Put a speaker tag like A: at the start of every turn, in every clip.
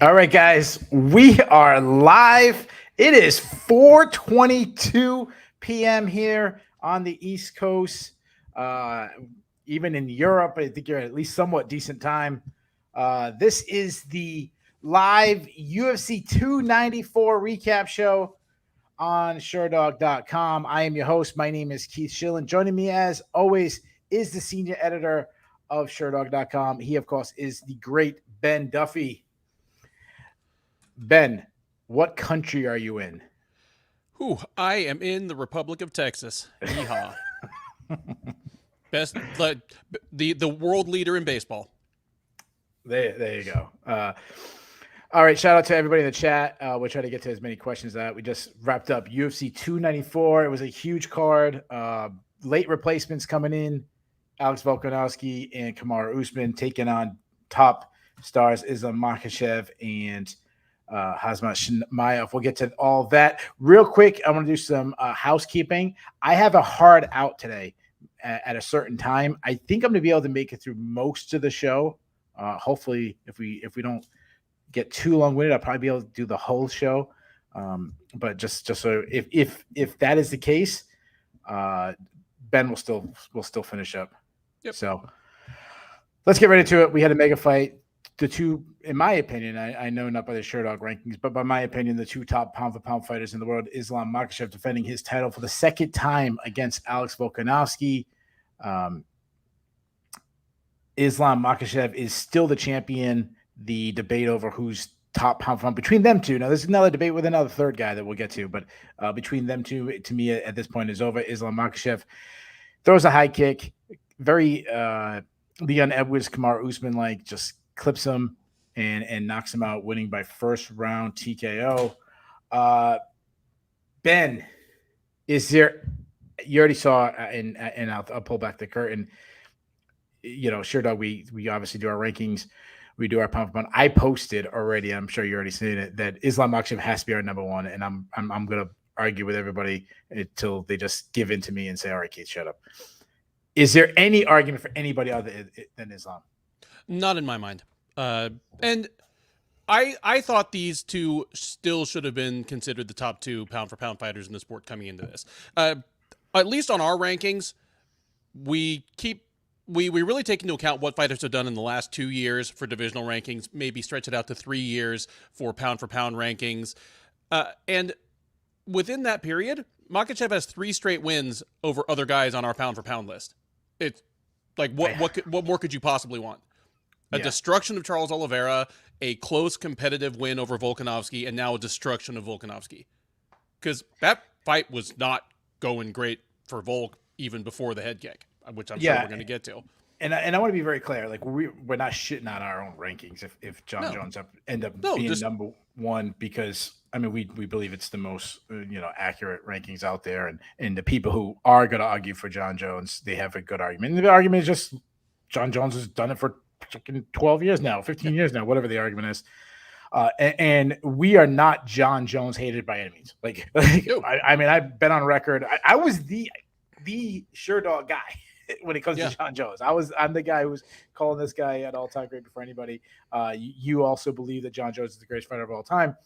A: All right, guys, we are live. It is 4:22 p.m. here on the East Coast. Even in Europe, I think you're at least somewhat decent time. This is the live UFC 294 recap show on Sherdog.com. I am your host. My name is Keith Shillan. Joining me, as always, is the senior editor of Sherdog.com. He, of course, is the great Ben Duffy. Ben, what country are you in?
B: I am in the Republic of Texas. Yeehaw. Best, the world leader in baseball.
A: There you go. All right, shout out to everybody in the chat. We'll try to get to as many questions as that. We just wrapped up UFC 294. It was a huge card. Late replacements coming in. Alex Volkanovski and Kamaru Usman taking on top stars Islam Makhachev and Khazmat Chimaev. We'll get to all that real quick. I want to do some housekeeping. I have a hard out today at a certain time. I think I'm going to be able to make it through most of the show. Hopefully, if we don't get too long-winded, I'll probably be able to do the whole show. But just so if that is the case, Ben will still finish up.
B: Yep.
A: So let's get right into it. We had a mega fight. The two, in my opinion, I know not by the Sherdog rankings, but by my opinion, the two top pound-for-pound fighters in the world, Islam Makhachev defending his title for the second time against Alex Volkanovski. Islam Makhachev is still the champion. The debate over who's top pound-for-pound between them two. Now, there's another debate with another third guy that we'll get to, but between them two, to me, at this point, is over. Islam Makhachev throws a high kick. Very Leon Edwards, Kamaru Usman, just clips him and knocks him out, winning by first round TKO. Ben, is there? You already saw, and I'll pull back the curtain. You know, Sherdog, we obviously do our rankings. We do our pound for pound. I posted already. I'm sure you already seen it, that Islam Makhachev has to be our number one, and I'm gonna argue with everybody until they just give in to me and say, "All right, Keith, shut up." Is there any argument for anybody other than Islam?
B: Not in my mind. And I thought these two still should have been considered the top two pound-for-pound fighters in the sport coming into this. At least on our rankings, we really take into account what fighters have done in the last 2 years for divisional rankings, maybe stretch it out to 3 years for pound-for-pound rankings. And within that period, Makhachev has 3 straight wins over other guys on our pound-for-pound list. It's like, what more could you possibly want? A destruction of Charles Oliveira, a close competitive win over Volkanovski, and now a destruction of Volkanovski. Because that fight was not going great for Volk even before the head kick, which I'm sure we're going to get to.
A: And I want to be very clear, we're not shitting on our own rankings if John Jones end up being number one, because we believe it's the most accurate rankings out there, and the people who are going to argue for John Jones, they have a good argument. And the argument is just John Jones has done it for 12 years now, 15 years now, whatever the argument is. And we are not John Jones hated by any means. I've been on record. I was the Sherdog guy when it comes to John Jones. I'm the guy who was calling this guy an all-time great before anybody. You also believe that John Jones is the greatest fighter of all time.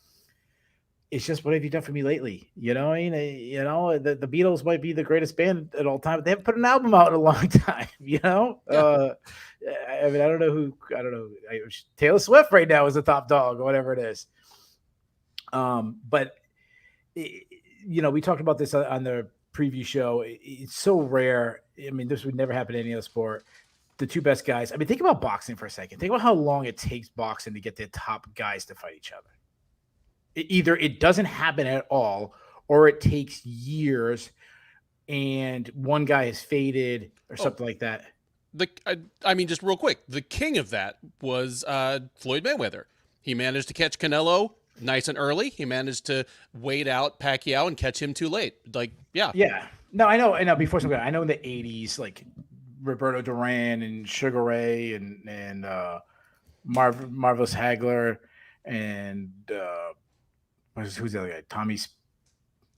A: It's just, what have you done for me lately? You know what I mean? The Beatles might be the greatest band at all time, but they haven't put an album out in a long time, I don't know. Taylor Swift right now is the top dog or whatever it is. But we talked about this on the preview show. It's so rare. This would never happen in any other sport. The two best guys. Think about boxing for a second. Think about how long it takes boxing to get the top guys to fight each other. Either it doesn't happen at all, or it takes years and one guy is faded or something like that.
B: Just real quick, the king of that was Floyd Mayweather. He managed to catch Canelo nice and early. He managed to wait out Pacquiao and catch him too late.
A: Yeah. No, I know. Before something, I know in the 80s, Roberto Duran and Sugar Ray and Marvelous Hagler and who's the other guy? Tommy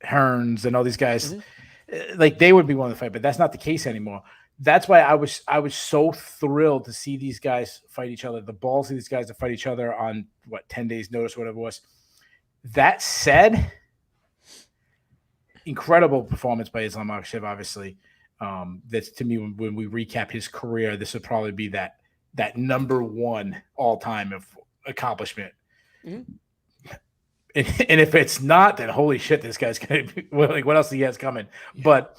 A: Hearns and all these guys. Mm-hmm. They would be willing to fight, but that's not the case anymore. that's why I was so thrilled to see these guys fight each other. The balls of these guys to fight each other on 10 days notice, whatever it was. That said, incredible performance by Islam Makhachev, obviously. That's, to me, when we recap his career, this would probably be that number one all time of accomplishment. Mm-hmm. And if it's not, then holy shit, this guy's gonna be, like, what else he has coming? Yeah. But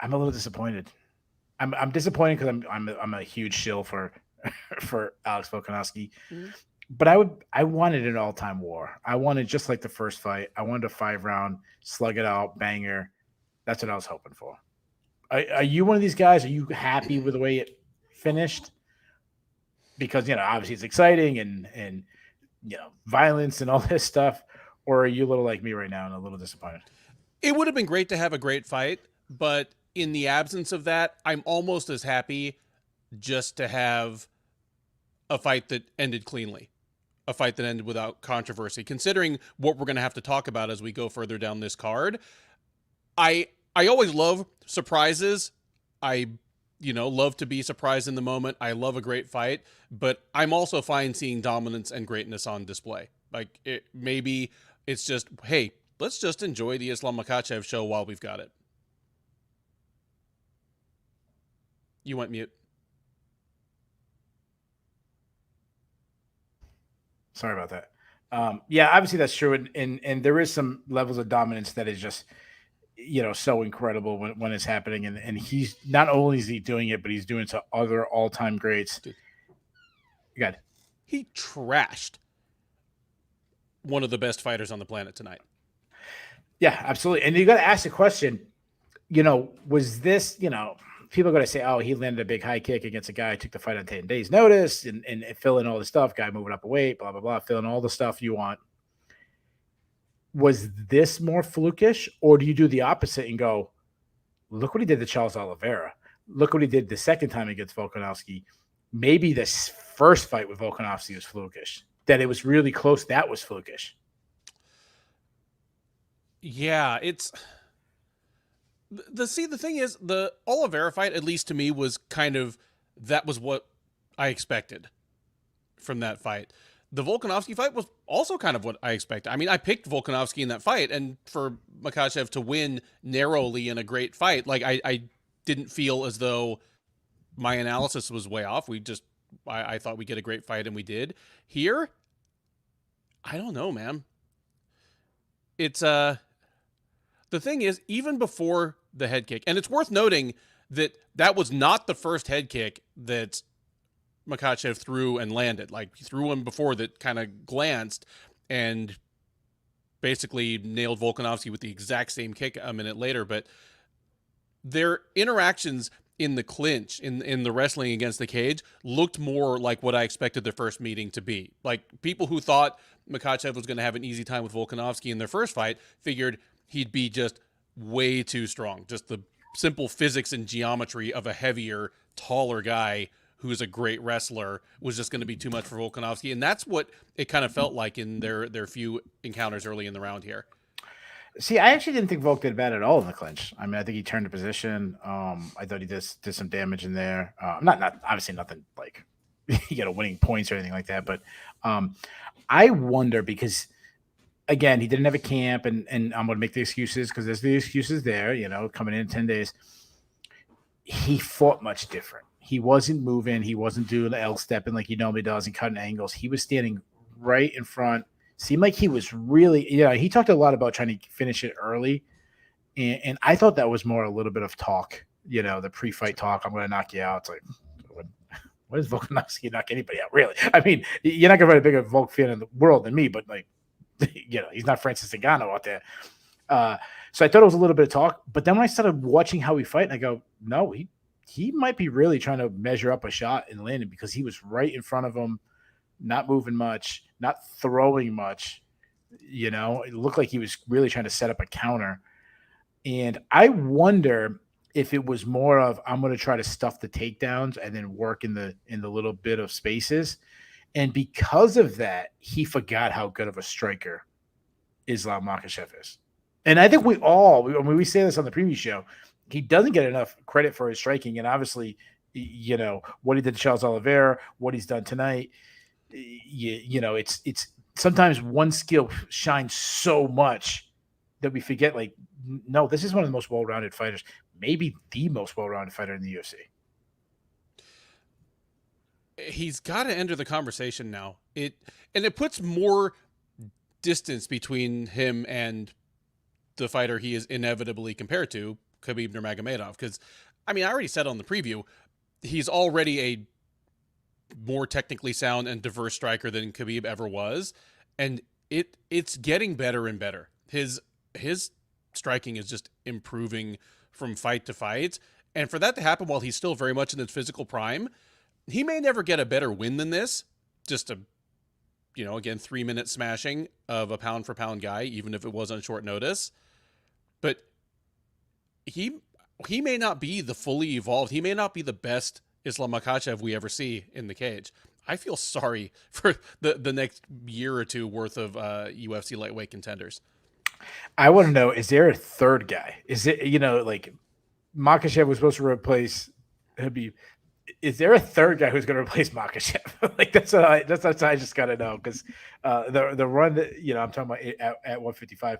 A: I'm a little disappointed. I'm disappointed because I'm a huge shill for Alex Volkanovski. Mm-hmm. But I wanted an all-time war. I wanted, just like the first fight, I wanted a 5-round, slug it out, banger. That's what I was hoping for. Are you one of these guys? Are you happy with the way it finished? Because, obviously it's exciting and violence and all this stuff. Or are you a little like me right now and a little disappointed?
B: It would have been great to have a great fight, but in the absence of that, I'm almost as happy just to have a fight that ended cleanly. A fight that ended without controversy, considering what we're going to have to talk about as we go further down this card. I always love surprises. I love to be surprised in the moment. I love a great fight, but I'm also fine seeing dominance and greatness on display. Like, maybe it's just, hey, let's just enjoy the Islam Makhachev show while we've got it. You went mute.
A: Sorry about that. Yeah, obviously that's true. And there is some levels of dominance that is just, so incredible when it's happening. And he's, not only is he doing it, but he's doing it to other all-time greats. Dude. Good.
B: He trashed one of the best fighters on the planet tonight.
A: Yeah, absolutely. And you got to ask the question, was this, people are going to say, oh, he landed a big high kick against a guy who took the fight on 10 days notice and fill in all the stuff, guy moving up a weight, blah, blah, blah, fill in all the stuff you want. Was this more flukish, or do you do the opposite and go, look what he did to Charles Oliveira. Look what he did the second time against Volkanovski. Maybe this first fight with Volkanovski was flukish. That it was really close, that was flukish.
B: Yeah, it's... The thing is, the Oliveira fight, at least to me, was kind of, that was what I expected from that fight. The Volkanovski fight was also kind of what I expected. I mean, I picked Volkanovski in that fight, and for Makhachev to win narrowly in a great fight, like, I didn't feel as though my analysis was way off. I thought we'd get a great fight, and we did. Here, I don't know, man. It's, the thing is, even before the head kick, and it's worth noting that was not the first head kick that Makhachev threw and landed. Like, he threw one before that kind of glanced and basically nailed Volkanovski with the exact same kick a minute later. But their interactions in the clinch, in the wrestling against the cage, looked more like what I expected their first meeting to be. Like, people who thought Makhachev was going to have an easy time with Volkanovski in their first fight figured he'd be just way too strong. Just the simple physics and geometry of a heavier, taller guy who's a great wrestler was just going to be too much for Volkanovski. And that's what it kind of felt like in their few encounters early in the round here.
A: See, I actually didn't think Volk did bad at all in the clinch. I mean, I think he turned the position. I thought he did some damage in there. Not obviously nothing like winning points or anything like that. But I wonder because, again, he didn't have a camp, and I'm going to make the excuses because there's the excuses there, coming in 10 days. He fought much different. He wasn't moving. He wasn't doing the L stepping like he normally does and cutting angles. He was standing right in front. Seemed like he was really, he talked a lot about trying to finish it early. And I thought that was more a little bit of talk, the pre-fight talk. I'm going to knock you out. It's like, what is Volkanovski knock anybody out, really? I mean, you're not going to find a bigger Volk fan in the world than me, but he's not Francis Ngannou out there. So I thought it was a little bit of talk. But then when I started watching how he fight, I go, no, he might be really trying to measure up a shot and land it because he was right in front of him, not moving much, not throwing much. It looked like he was really trying to set up a counter. And I wonder if it was more of, I'm going to try to stuff the takedowns and then work in the little bit of spaces. And because of that, he forgot how good of a striker Islam Makhachev is. And I think we say this on the previous show, he doesn't get enough credit for his striking, and obviously, you know what he did to Charles Oliveira, what he's done tonight. You know, it's sometimes one skill shines so much that we forget. Like, no, this is one of the most well-rounded fighters, maybe the most well-rounded fighter in the UFC.
B: He's got to enter the conversation now. It puts more distance between him and the fighter he is inevitably compared to, Khabib Nurmagomedov. Because, I mean, I already said on the preview, he's already a more technically sound and diverse striker than Khabib ever was, and it's getting better and better. His striking is just improving from fight to fight, and for that to happen while he's still very much in his physical prime, he may never get a better win than this. Just a, you know, again, 3-minute smashing of a pound for pound guy, even if it was on short notice. But he may not be the fully evolved. He may not be the best Islam Makhachev we ever see in the cage. I feel sorry for the next year or two worth of UFC lightweight contenders.
A: I want to know, is there a third guy? Is it, you know, like Makhachev was supposed to replace Khabib. Is there a third guy who's going to replace Makhachev? Like that's what I just got to know, because the run that, you know, I'm talking about at 155,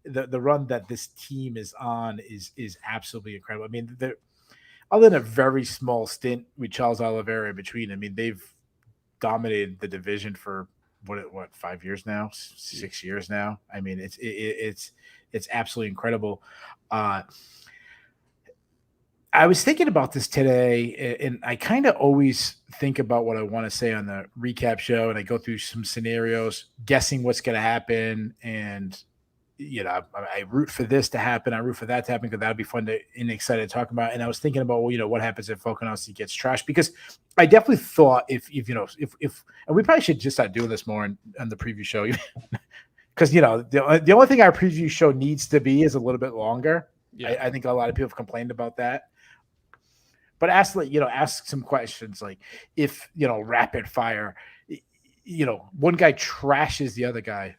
A: the run that this team is on is absolutely incredible. I mean, other than a very small stint with Charles Oliveira in between, I mean, they've dominated the division for what 5 years now, 6 years now. I mean, it's absolutely incredible. I was thinking about this today, and I kind of always think about what I want to say on the recap show, and I go through some scenarios, guessing what's going to happen, and you know, I root for this to happen, I root for that to happen, because that'd be fun and excited to talk about. And I was thinking about, well, you know, what happens if Volkanovski gets trashed? Because I definitely thought if you know, if and we probably should just start doing this more on the preview show, because you know, the only thing our preview show needs to be is a little bit longer. Yeah. I think a lot of people have complained about that. But ask some questions, like if, you know, rapid fire, you know, one guy trashes the other guy,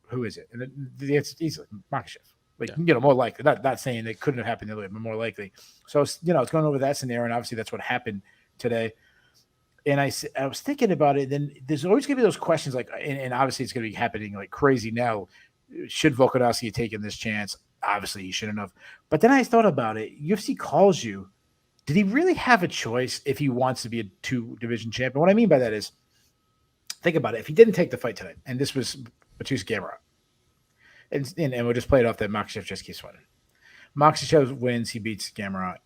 A: who is it? And it's easily Makhachev. Like, yeah. You know, more likely. Not saying it couldn't have happened the other way, but more likely. So, you know, it's going over that scenario, and obviously that's what happened today. And I was thinking about it. Then there's always going to be those questions, like, and obviously it's going to be happening like crazy now. Should Volkanovski have taken this chance? Obviously he shouldn't have. But then I thought about it. UFC calls you. Did he really have a choice if he wants to be a 2-division champion? What I mean by that is, think about it. If he didn't take the fight tonight, and this was Batista Gamrot, and we'll just play it off that Makhachev just keeps winning. Makhachev wins, he beats Gamrot.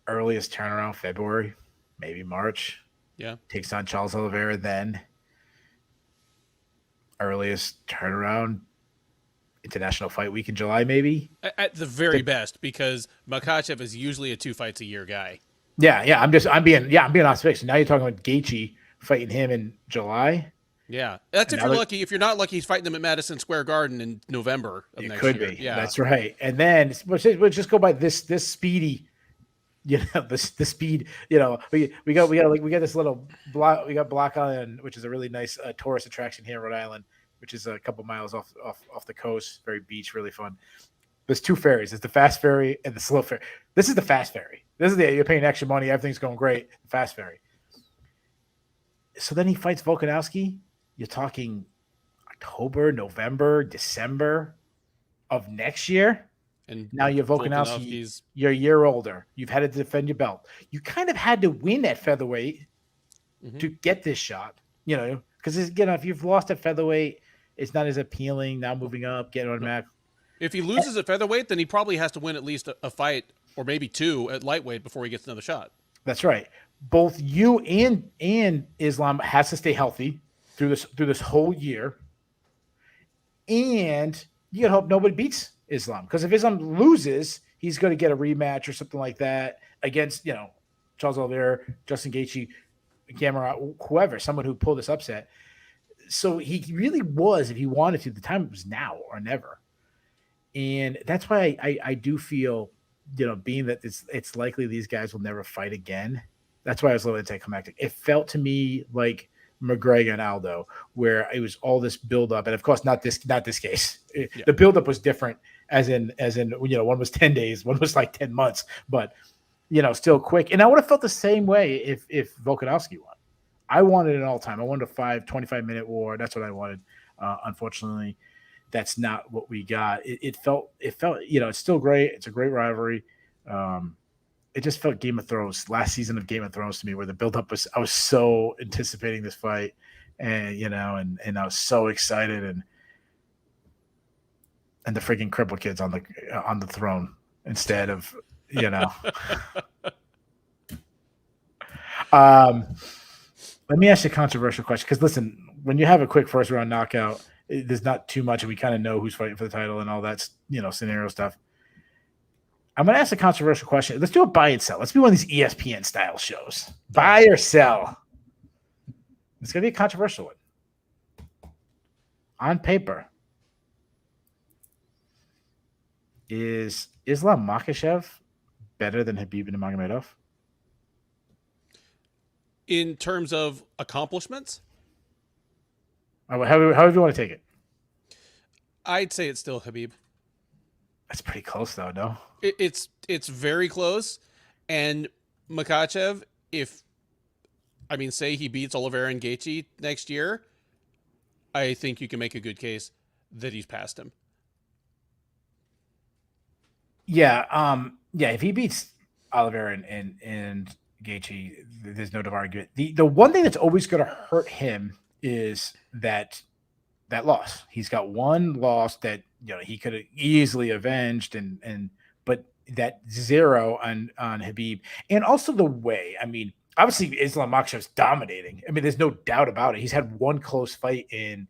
A: Earliest turnaround, February, maybe March.
B: Yeah.
A: Takes on Charles Oliveira then. Earliest turnaround, International Fight Week in July, maybe
B: at the very best, because Makhachev is usually a 2 fights a year guy.
A: Yeah. I'm being optimistic. Now you're talking about Gaethje fighting him in July.
B: Yeah, that's if you're lucky. If you're not lucky, he's fighting them at Madison Square Garden in November of next year. It could be.
A: Yeah, that's right. And then we'll just go by this speedy. You know, the speed. You know, we got this little block. We got Block Island, which is a really nice tourist attraction here in Rhode Island, which is a couple miles off the coast, very beach, really fun. There's 2 ferries. There's the fast ferry and the slow ferry. This is the fast ferry. You're paying extra money. Everything's going great. The fast ferry. So then he fights Volkanovski. You're talking October, November, December of next year. And now you're Volkanovski. You're a year older. You've had to defend your belt. You kind of had to win at featherweight to get this shot, you know, because, you know, if you've lost at featherweight, it's not as appealing. Now moving up, getting on Mac. If
B: he loses at featherweight, then he probably has to win at least a fight or maybe 2 at lightweight before he gets another shot.
A: That's right. Both you and Islam has to stay healthy through this whole year, and you can hope nobody beats Islam, because if Islam loses, he's going to get a rematch or something like that against, you know, Charles Oliveira, Justin Gaethje, Gamrot, whoever, someone who pulled this upset. So he really was, if he wanted to, the time was now or never. And that's why I do feel, you know, being that it's likely these guys will never fight again. That's why I was a little anticlimactic. It felt to me like McGregor and Aldo, where it was all this buildup, and of course not this case. The buildup was different, as in one was 10 days, one was like 10 months, but still quick. And I would have felt the same way if Volkanovski won. I wanted an all-time. I wanted a 25-minute war. That's what I wanted. Unfortunately, that's not what we got. It felt it's still great. It's a great rivalry. It just felt Game of Thrones, last season of Game of Thrones to me, where the buildup was. I was so anticipating this fight, and and I was so excited, and the freaking crippled kid's on the throne instead of Let me ask you a controversial question, because listen, when you have a quick first round knockout, there's not too much, and we kind of know who's fighting for the title and all that scenario stuff. I'm going to ask a controversial question. Let's do a buy and sell. Let's be one of these ESPN style shows. Buy or sell. It's going to be a controversial one. On paper, is Islam Makhachev better than Khabib Nurmagomedov?
B: In terms of accomplishments?
A: However you want to take it.
B: I'd say it's still Khabib.
A: That's pretty close, though, no?
B: It's very close. And Makhachev, say he beats Oliveira and Gaethje next year, I think you can make a good case that he's past him.
A: Yeah, if he beats Oliveira and Gaethje, there's no argument. The one thing that's always going to hurt him is that loss. He's got one loss that he could have easily avenged, but that 0 on Khabib, and also the way. Obviously Islam Makhachev's dominating. There's no doubt about it. He's had one close fight in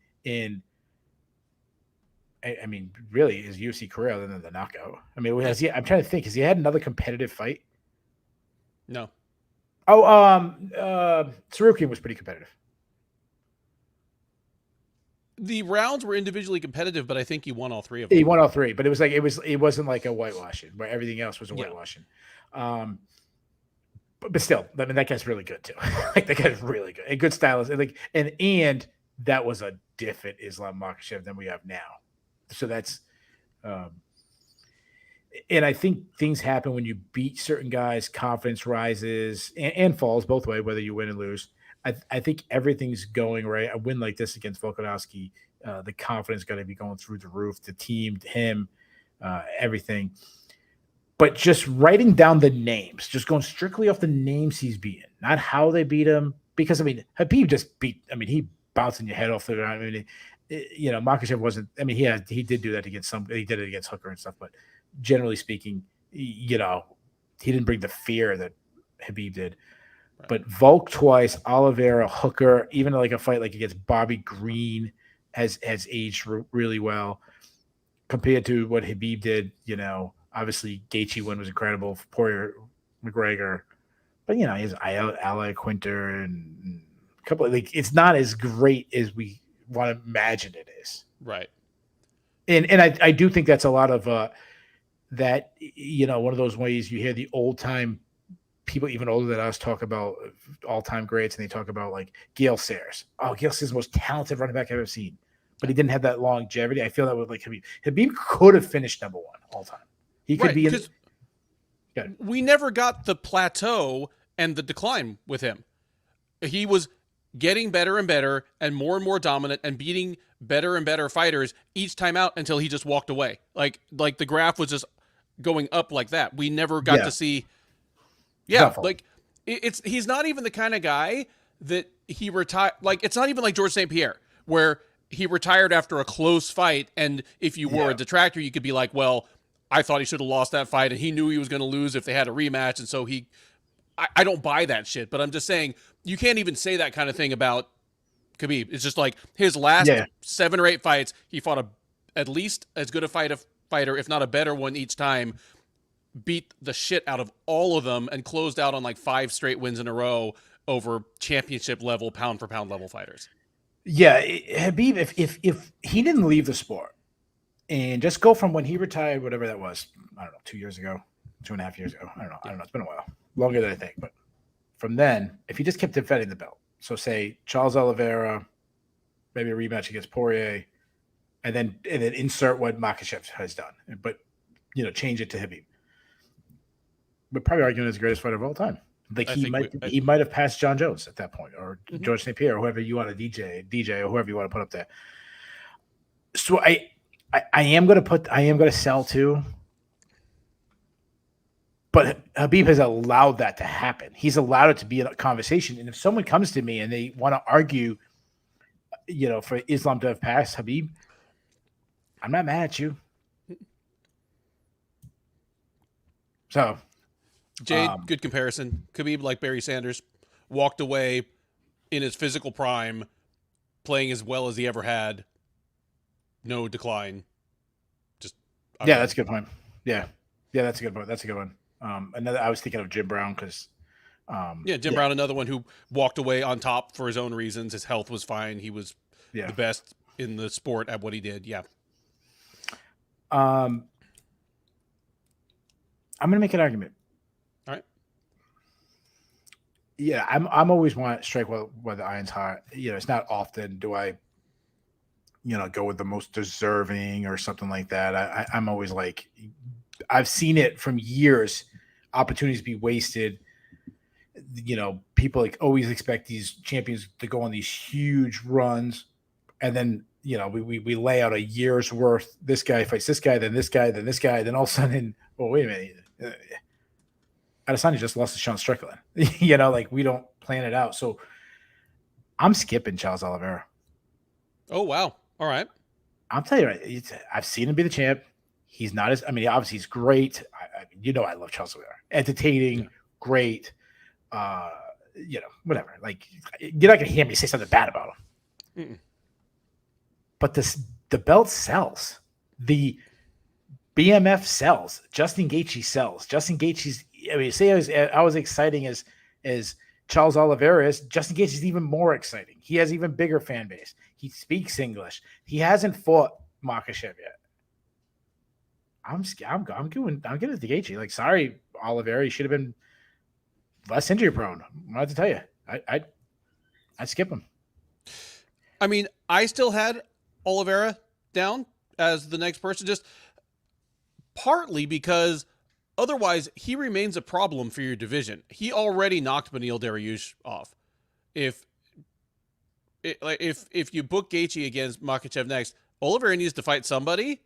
A: really his UFC career other than the knockout. I'm trying to think. Has he had another competitive fight?
B: No.
A: Sarukian was pretty competitive.
B: The rounds were individually competitive, but I think he won all three of them.
A: He won all three, but it wasn't like a whitewashing where everything else was a whitewashing. But still, that guy's really good too. That guy's really good and good stylist. And that was a different Islam Makhachev than we have now. So that's, and I think things happen when you beat certain guys. Confidence rises and falls both ways, whether you win and lose. I think everything's going right. A win like this against Volkanovski, the confidence is going to be going through the roof. The team, him, everything. But just writing down the names, just going strictly off the names he's beaten, not how they beat him. Because Khabib just beat. He bouncing your head off the ground. Makhachev wasn't. He did do that against some. He did it against Hooker and stuff. But generally speaking, he didn't bring the fear that Khabib did. Right. But Volk twice, Oliveira, Hooker, even like a fight like against Bobby Green has aged really well compared to what Khabib did. Obviously Gaethje win was incredible for Poirier, McGregor, but he has Ally Quinter and a couple. It's not as great as we want to imagine it is.
B: Right.
A: And I do think that's a lot of that. One of those ways you hear the old time people even older than us talk about all-time greats, and they talk about like Gale Sayers. Oh, Gale Sayers is the most talented running back I've ever seen, but he didn't have that longevity. I feel that with like Khabib. Khabib could have finished number one all time. He could be in.
B: We never got the plateau and the decline with him. He was getting better and better and more dominant and beating better and better fighters each time out until he just walked away. Like the graph was just going up like that. We never got to see. Yeah, like he's not even the kind of guy that he retired. Like it's not even like Georges St. Pierre, where he retired after a close fight, and if you were a detractor, you could be like, well, I thought he should have lost that fight, and he knew he was going to lose if they had a rematch, and so I don't buy that shit. But I'm just saying you can't even say that kind of thing about Khabib. It's just like his last 7 or 8 fights, he fought at least as good a fighter, if not a better one each time. Beat the shit out of all of them and closed out on like 5 straight wins in a row over championship level, pound for pound level fighters.
A: Yeah, Khabib, if he didn't leave the sport and just go from when he retired, whatever that was, I don't know, 2 years ago, 2.5 years ago, I don't know, it's been a while, longer than I think, but from then, if he just kept defending the belt So say Charles Oliveira, maybe a rematch against Poirier, and then insert what Makhachev has done, but change it to Khabib. But probably arguing as the greatest fighter of all time. Like he might have passed John Jones at that point, or George St. Pierre, or whoever you want to DJ, or whoever you want to put up there. So I am going to sell too. But Khabib has allowed that to happen. He's allowed it to be a conversation. And if someone comes to me and they want to argue, for Islam to have passed Khabib, I'm not mad at you. So,
B: Jade, good comparison. Khabib, like Barry Sanders, walked away in his physical prime, playing as well as he ever had. No decline.
A: That's a good point. Yeah, that's a good point. That's a good one. I was thinking of Jim Brown because,
B: Jim Brown, another one who walked away on top for his own reasons. His health was fine. He was the best in the sport at what he did. Yeah.
A: I'm going to make an argument.
B: All right.
A: Yeah, I'm always want to strike while the iron's hot. It's not often do I, go with the most deserving or something like that. I'm always like, I've seen it from years. Opportunities be wasted. People always expect these champions to go on these huge runs, and then we lay out a year's worth. This guy fights this guy, then this guy, then this guy, then all of a sudden, wait a minute, Adesanya just lost to Sean Strickland. We don't plan it out. So I'm skipping Charles Oliveira.
B: Oh wow! All right.
A: I'll tell you right. I've seen him be the champ. He's not as. Obviously he's great. I love Charles Oliveira. Entertaining, great. Whatever. Like you're not gonna hear me say something bad about him. Mm-mm. But the belt sells. The BMF sells. Justin Gaethje sells. Justin Gaethje's. I was exciting as Charles Oliveira is. Justin Gaethje is even more exciting. He has even bigger fan base. He speaks English. He hasn't fought Makhachev yet. I'm giving it to Gaethje. Like, sorry, Oliveira, he should have been less injury prone. I have to tell you, I'd skip him.
B: I still had Oliveira down as the next person, just partly because otherwise he remains a problem for your division. He already knocked Beneil Dariush off. If you book Gaethje against Makhachev next, Oliveira needs to fight somebody.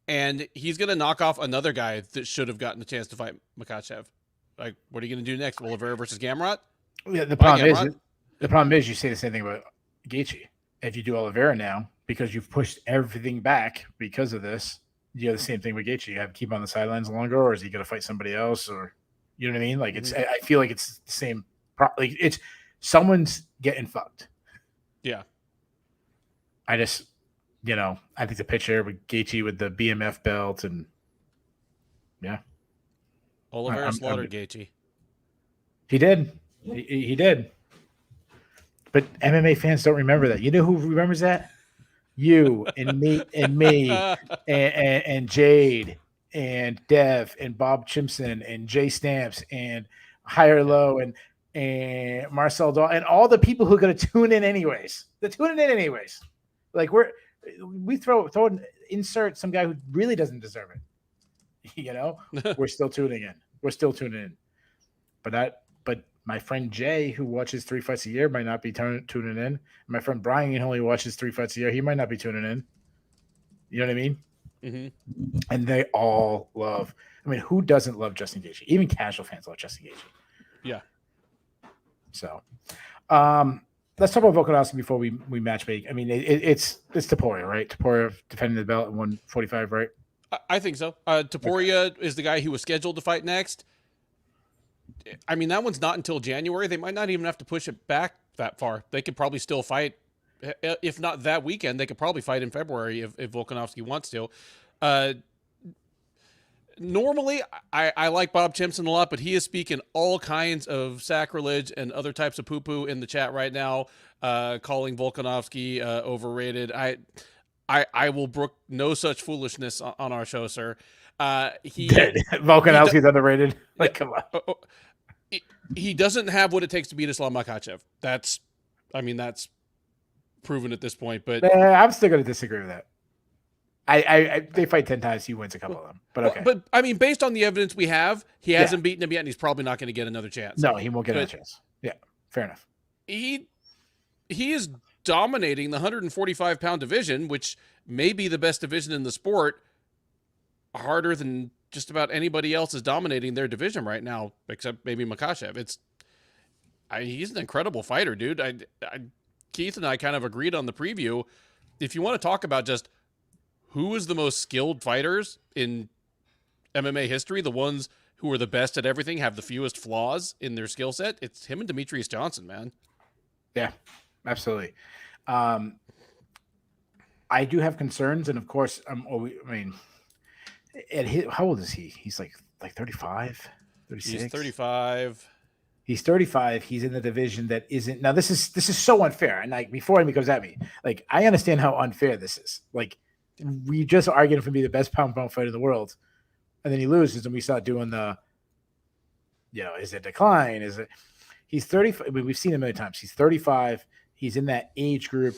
B: And he's going to knock off another guy that should have gotten the chance to fight Makhachev. Like, what are you going to do next? Oliveira versus Gamrot?
A: Yeah, the problem is you say the same thing about Gaethje. If you do Oliveira now, because you've pushed everything back because of this, you have the same thing with Gaethje. You have to keep on the sidelines longer, or is he going to fight somebody else? Or, you know what I mean? Like, I feel like it's the same. It's someone's getting fucked.
B: Yeah.
A: I think the picture with Gaethje with the BMF belt and
B: Oliveira slaughtered Gaethje.
A: He did. He did. But MMA fans don't remember that. You know who remembers that? You and me and Jade and Dev and Bob Chimpson and Jay Stamps and Higher Low and Marcel Dahl and all the people who are going to tune in anyways. They're tuning in anyways. Like we throw insert some guy who really doesn't deserve it. We're still tuning in. But my friend Jay, who watches 3 fights a year, might not be tuning in. My friend Brian, who only watches 3 fights a year, he might not be tuning in. You know what I mean?
B: Mm-hmm.
A: And they all love. Who doesn't love Justin Gaethje? Even casual fans love Justin Gaethje.
B: Yeah.
A: So, let's talk about Volkanovski before we match make. It's Topuria, right? Topuria defending the belt at 145, right?
B: I think so. Topuria is the guy who was scheduled to fight next. That one's not until January. They might not even have to push it back that far. They could probably still fight, if not that weekend. They could probably fight in February if Volkanovski wants to. Normally, I like Bob Chimpson a lot, but he is speaking all kinds of sacrilege and other types of poo-poo in the chat right now, calling Volkanovski overrated. I will brook no such foolishness on our show, sir.
A: Volkanovski's underrated. Like, come on.
B: he doesn't have what it takes to beat Islam Makhachev. That's proven at this point. But
A: I'm still going to disagree with that. They fight 10 times. He wins a couple of them. But okay.
B: But I mean, based on the evidence we have, he hasn't beaten him yet, and he's probably not going to get another chance.
A: No, he won't get another chance. Yeah, fair enough.
B: He is dominating the 145-pound division, which may be the best division in the sport, harder than just about anybody else is dominating their division right now, except maybe Makhachev. He's an incredible fighter, dude. Keith and I kind of agreed on the preview. If you want to talk about just who is the most skilled fighters in MMA history, the ones who are the best at everything, have the fewest flaws in their skill set, it's him and Demetrius Johnson, man.
A: Yeah, absolutely. I do have concerns, and of course, how old is he? He's like 35, 36?
B: He's 35.
A: He's 35. He's in the division that isn't. Now, this is so unfair. And like before anybody comes at me, like I understand how unfair this is. Like we just argued him for being the best pound fighter in the world, and then he loses, and we start doing the, is it decline? Is it? He's 35. I mean, we've seen him many times. He's 35. He's in that age group.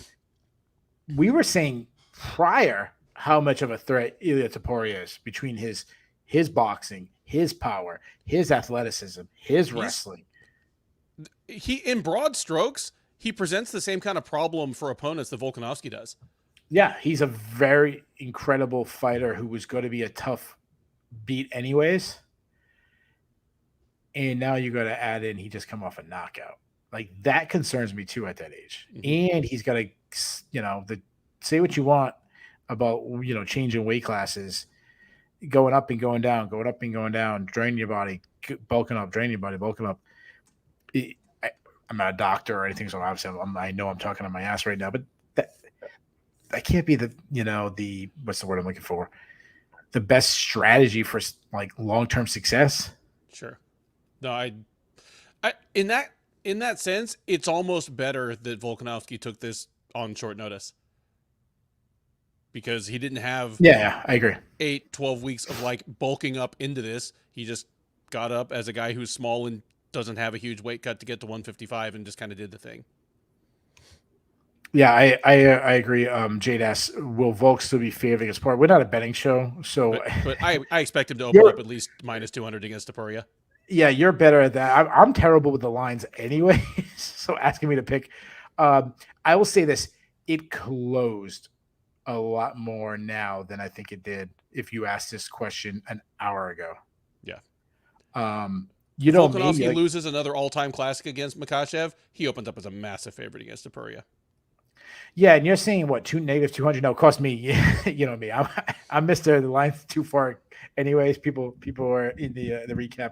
A: We were saying prior how much of a threat Ilia Topuria is between his boxing, his power, his athleticism, his wrestling.
B: He, in broad strokes, he presents the same kind of problem for opponents that Volkanovski does.
A: Yeah, he's a very incredible fighter who was going to be a tough beat anyways. And now you got to add in, he just come off a knockout. Like that concerns me too at that age. Mm-hmm. And he's got to, say what you want about, changing weight classes, going up and going down, draining your body, bulking up, draining your body, bulking up. I'm not a doctor or anything, so obviously I know I'm talking on my ass right now, but that can't be the what's the word I'm looking for? The best strategy for like long-term success.
B: Sure. No, I in that sense, it's almost better that Volkanovski took this on short notice. Because he didn't have
A: I agree.
B: 8-12 weeks of like bulking up into this. He just got up as a guy who's small and doesn't have a huge weight cut to get to 155 and just kind of did the thing.
A: Yeah, I agree. Jade asks, will Volk still be favoring his part? We're not a betting show, so
B: but I expect him to open up at least -200 against Topuria.
A: Yeah, you're better at that. I'm terrible with the lines anyway, so asking me to pick. I will say this: it closed a lot more now than I think it did if you asked this question an hour ago.
B: Yeah.
A: Volkanovski
B: loses another all-time classic against Makhachev. He opens up as a massive favorite against Topuria.
A: Yeah, and you're saying what, -200? No, it cost me. You know me. I'm Mr. The line's too far. Anyways, people were in the recap.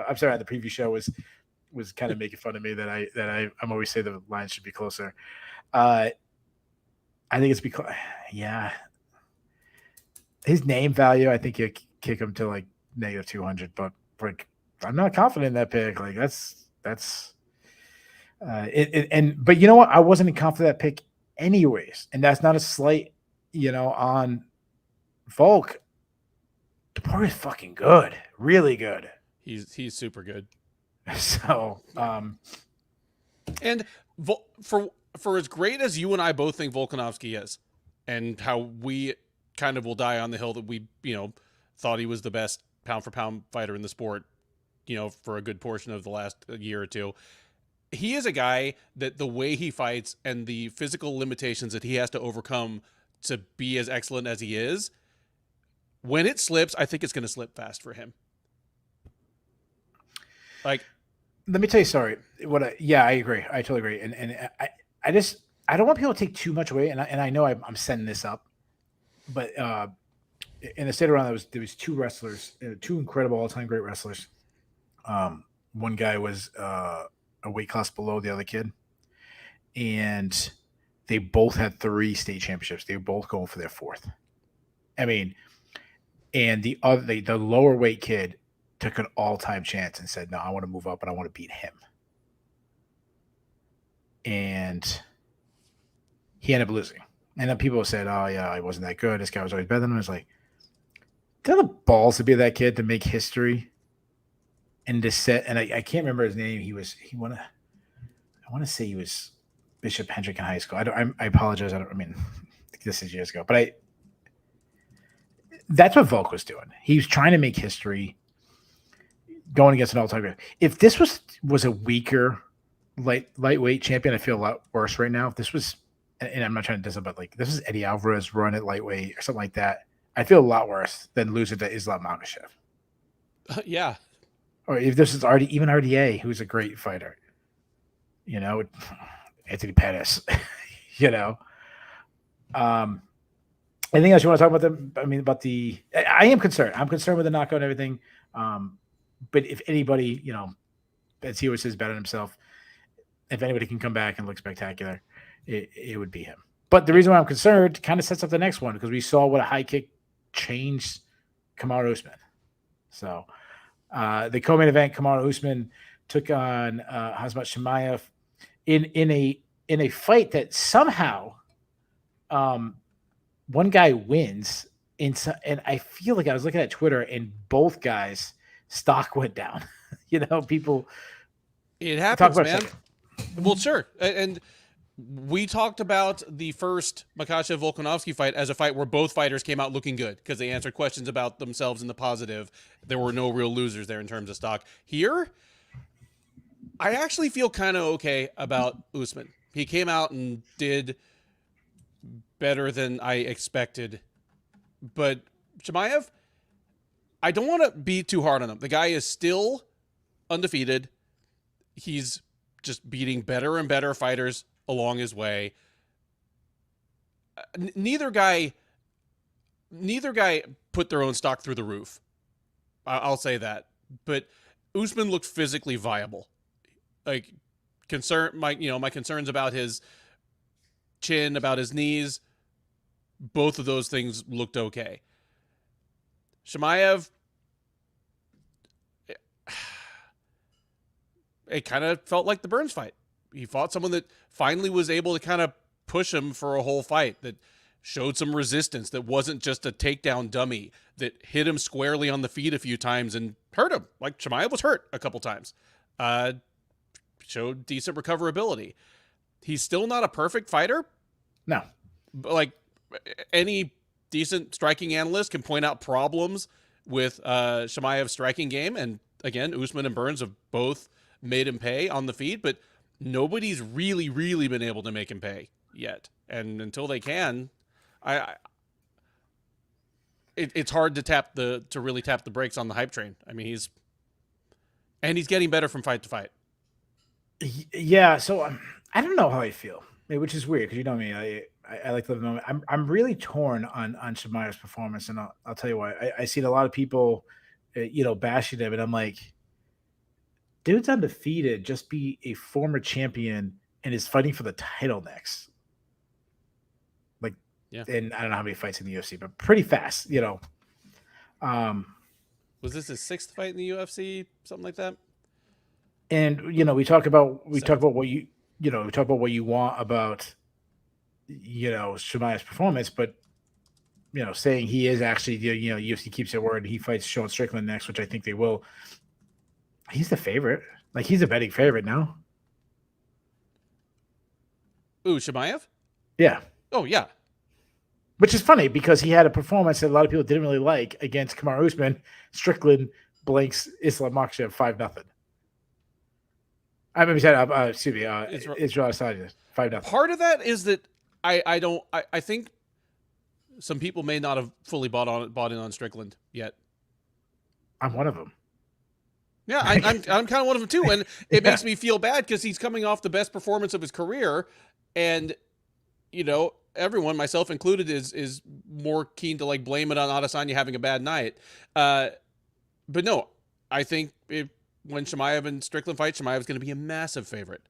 A: I'm sorry, the preview show was kind of making fun of me that I'm always say the line should be closer. I think it's because, his name value, I think you kick him to like -200, but like I'm not confident in that pick. Like that's but you know what? I wasn't confident in that pick anyways, and that's not a slight, on Volk. Topuria is fucking good, really good.
B: He's super good.
A: So,
B: and for as great as you and I both think Volkanovski is, and how we kind of will die on the hill that we, thought he was the best pound for pound fighter in the sport, for a good portion of the last year or two. He is a guy that the way he fights and the physical limitations that he has to overcome to be as excellent as he is, when it slips, I think it's going to slip fast for him. Like,
A: let me tell you, sorry. I agree. I totally agree. And I don't want people to take too much away. And I know I'm setting this up, but in the state around there was two wrestlers, two incredible all-time great wrestlers. One guy was a weight class below the other kid, and they both had 3 state championships. They were both going for their 4th. I mean, and the lower weight kid took an all-time chance and said, no, I want to move up and I want to beat him. And he ended up losing. And then people said, oh, yeah, he wasn't that good. This guy was always better than him. I was like, do you have the balls to be that kid to make history and to set, and I can't remember his name. I want to say he was Bishop Hendrick in high school. I apologize. I mean, this is years ago, but that's what Volk was doing. He was trying to make history going against an all-time. If this was a weaker lightweight champion, I feel a lot worse right now. If this was, and I'm not trying to diss it, but like this is Eddie Alvarez run at lightweight or something like that, I feel a lot worse than losing to Islam Makhachev.
B: Yeah.
A: Or if this is even RDA, who's a great fighter, Anthony Pettis, anything else you want to talk about them? I mean, I am concerned. I'm concerned with the knockout and everything. But if anybody, as he always says, better than himself, if anybody can come back and look spectacular, it would be him. But the reason why I'm concerned kind of sets up the next one, because we saw what a high kick changed Kamaru Usman. So the co-main event, Kamaru Usman took on Khazmat Chimaev in a fight that somehow one guy wins. And I feel like I was looking at Twitter and both guys' stock went down. People.
B: It happens, man. Well, sure. And we talked about the first Makhachev Volkanovski fight as a fight where both fighters came out looking good because they answered questions about themselves in the positive. There were no real losers there in terms of stock. Here, I actually feel kind of okay about Usman. He came out and did better than I expected. But Chimaev, I don't want to be too hard on him. The guy is still undefeated. He's just beating better and better fighters along his way. Neither guy put their own stock through the roof. I'll say that. But Usman looked physically viable. Like my concerns about his chin, about his knees, both of those things looked okay. Chimaev, it kind of felt like the Burns fight. He fought someone that finally was able to kind of push him for a whole fight, that showed some resistance, that wasn't just a takedown dummy, that hit him squarely on the feet a few times and hurt him. Like Chimaev was hurt a couple times. Showed decent recoverability. He's still not a perfect fighter.
A: No.
B: But like any decent striking analyst can point out problems with Chimaev's striking game. And again, Usman and Burns have both made him pay on the feet, but nobody's really, really been able to make him pay yet. And until they can, it's hard to really tap the brakes on the hype train. I mean, he's getting better from fight to fight.
A: Yeah. So I don't know how I feel, which is weird because me, I like to live in the moment. I'm really torn on Chimaev's performance, and I'll tell you why. I seen a lot of people, bashing him, and I'm like, dude's undefeated. Just be a former champion and is fighting for the title next. Like, yeah. And I don't know how many fights in the UFC, but pretty fast,
B: Was this his 6th fight in the UFC, something like that?
A: And we talk about what you want about Chimaev's performance, but saying he is actually UFC keeps their word. He fights Sean Strickland next, which I think they will. He's the favorite. Like, he's a betting favorite now.
B: Ooh, Chimaev?
A: Yeah.
B: Oh, yeah.
A: Which is funny because he had a performance that a lot of people didn't really like against Kamaru Usman. Strickland blanks Islam Makhachev 5-0. Israel Adesanya 5-0.
B: Part of that is that I think some people may not have fully bought in on Strickland yet.
A: I'm one of them.
B: Yeah, I'm kind of one of them too, and it makes me feel bad because he's coming off the best performance of his career, and everyone, myself included, is more keen to like blame it on Adesanya having a bad night. But no, I think when Chimaev and Strickland fight, Chimaev is going to be a massive favorite.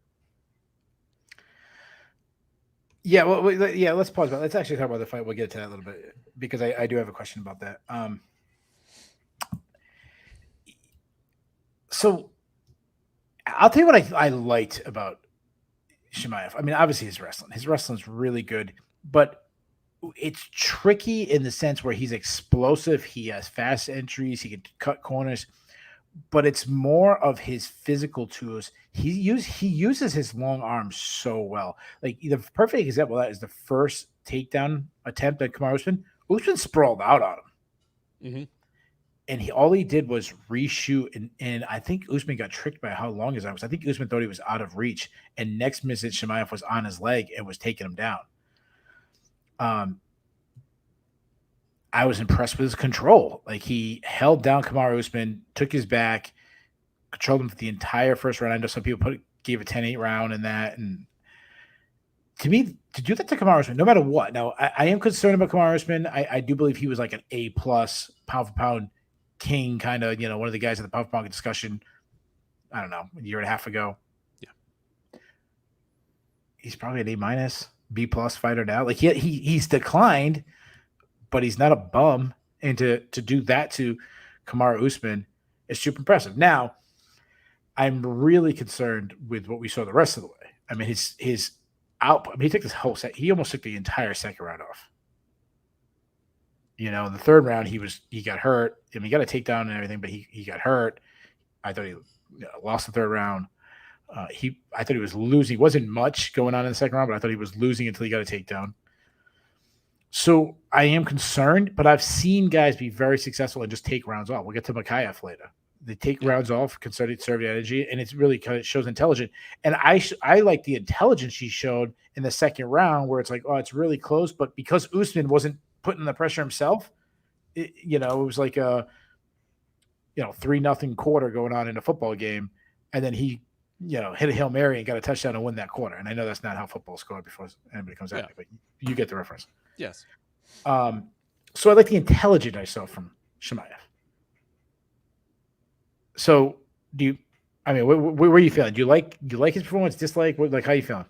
A: Yeah, well, yeah. Let's pause. Let's actually talk about the fight. We'll get to that a little bit because I do have a question about that. So I'll tell you what I liked about Chimaev. I mean, obviously his wrestling. His wrestling's really good, but it's tricky in the sense where he's explosive. He has fast entries. He can cut corners. but it's more of his physical tools. He uses his long arms so well. Like the perfect example of that is the first takedown attempt at Kamaru Usman. Usman sprawled out on him.
B: Mm-hmm.
A: And all he did was reshoot, and I think Usman got tricked by how long his arm was. I think Usman thought he was out of reach, and next minute Chimaev was on his leg and was taking him down. I was impressed with his control. Like he held down Kamaru Usman, took his back, controlled him for the entire first round. I know some people gave a 10-8 round in that, and to me, to do that to Kamaru Usman, no matter what. Now, I am concerned about Kamaru Usman. I do believe he was like an A+ pound for pound king, kind of, one of the guys at the pound for pound discussion, I don't know, a year and a half ago.
B: Yeah.
A: He's probably an A-, B+ fighter now. Like he's declined, but he's not a bum. And to do that to Kamaru Usman is super impressive. Now, I'm really concerned with what we saw the rest of the way. I mean, his output. I mean, he took this whole set. He almost took the entire second round off. In the third round, he got hurt. I mean, he got a takedown and everything, but he got hurt. I thought he lost the third round. I thought he was losing. It wasn't much going on in the second round, but I thought he was losing until he got a takedown. So I am concerned, but I've seen guys be very successful and just take rounds off. We'll get to Mokaev later. They take rounds off, concerted serve energy, and it's really kind of shows intelligent. And I like the intelligence she showed in the second round, where it's like, oh, it's really close, but because Usman wasn't putting the pressure himself, it was like a 3-0 quarter going on in a football game, and then he hit a Hail Mary and got a touchdown to win that quarter. And I know that's not how football is scored before anybody comes at me, but you get the reference.
B: Yes.
A: So I like the intelligence I saw from Chimaev. So where are you feeling? Do you like his performance? Dislike? How you feeling?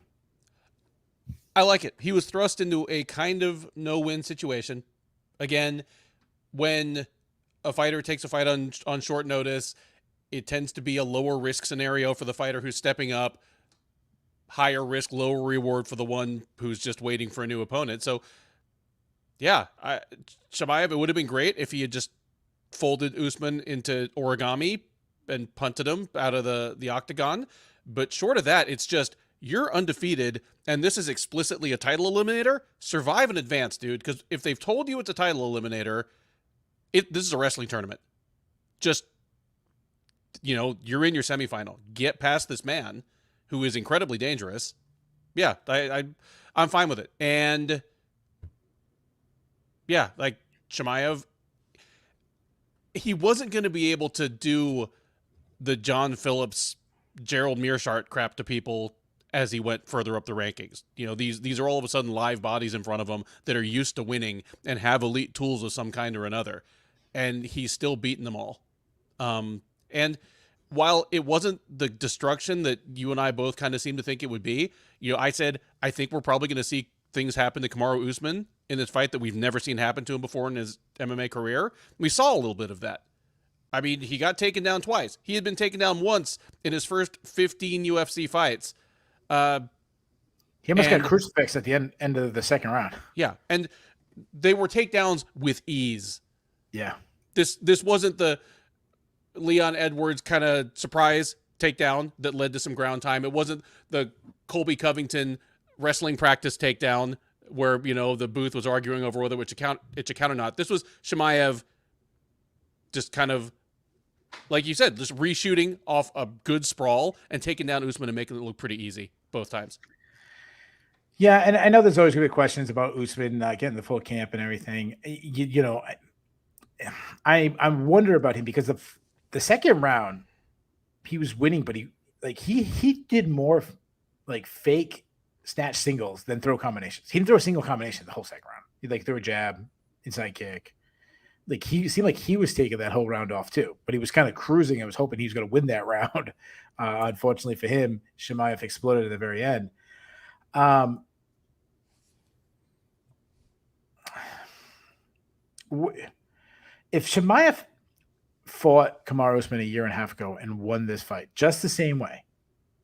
B: I like it. He was thrust into a kind of no-win situation. Again, when a fighter takes a fight on short notice, it tends to be a lower risk scenario for the fighter who's stepping up, higher risk, lower reward for the one who's just waiting for a new opponent. So, yeah, Chimaev, it would have been great if he had just folded Usman into origami and punted him out of the octagon. But short of that, it's just, you're undefeated, and this is explicitly a title eliminator. Survive and advance, dude, because if they've told you it's a title eliminator, this is a wrestling tournament. Just, you're in your semifinal. Get past this man who is incredibly dangerous. Yeah, I'm fine with it. And yeah, like Chimaev, he wasn't going to be able to do the John Phillips, Gerald Mearshart crap to people as he went further up the rankings. These are all of a sudden live bodies in front of him that are used to winning and have elite tools of some kind or another. And he's still beating them all. And while it wasn't the destruction that you and I both kind of seem to think it would be, I said, I think we're probably going to see things happen to Kamaru Usman in this fight that we've never seen happen to him before in his MMA career. We saw a little bit of that. I mean, he got taken down twice. He had been taken down once in his first 15 UFC fights.
A: He almost got crucifixed at the end of the second round.
B: Yeah, and they were takedowns with ease.
A: Yeah.
B: This wasn't the Leon Edwards kind of surprise takedown that led to some ground time. It wasn't the Colby Covington wrestling practice takedown where, the booth was arguing over whether it should count or not. This was Chimaev just kind of, like you said, just reshooting off a good sprawl and taking down Usman and making it look pretty easy both times.
A: Yeah, and I know there's always going to be questions about Usman getting the full camp and everything. I wonder about him because the second round he was winning, but he did more like fake snatch singles than throw combinations. He didn't throw a single combination the whole second round. He threw a jab, inside kick. Like he seemed like he was taking that whole round off too, but he was kind of cruising. I was hoping he was going to win that round. Unfortunately for him, Chimaev exploded at the very end. If Chimaev fought Kamaru Usman a year and a half ago and won this fight just the same way,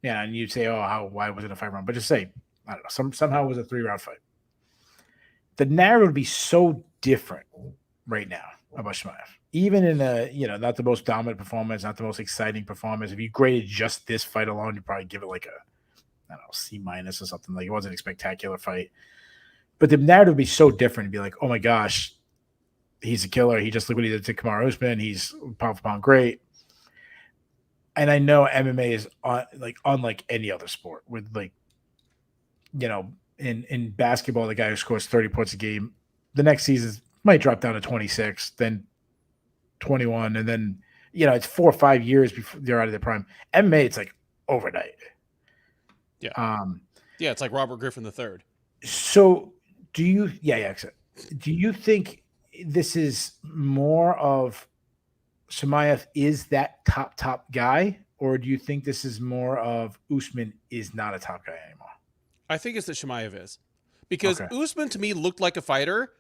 A: yeah, and you'd say, why was it a 5-round? But just say, I don't know, somehow it was a 3-round fight. The narrative would be so different right now. about Chimaev. Even in a, not the most dominant performance, not the most exciting performance. If you graded just this fight alone, you'd probably give it like a, I don't know, C- or something. Like, it wasn't a spectacular fight. But the narrative would be so different. It'd be like, oh my gosh, he's a killer. He just look what he did to Kamaru Usman. He's pound for pound great. And I know MMA is unlike any other sport with in basketball, the guy who scores 30 points a game, the next season might drop down to 26, then 21, and then it's 4 or 5 years before they're out of their prime. MMA, it's like overnight.
B: Yeah. Yeah, it's like Robert Griffin III.
A: So do you think this is more of Chimaev is that top guy, or do you think this is more of Usman is not a top guy anymore?
B: I think it's that Chimaev is. Because Usman, to me, looked like a fighter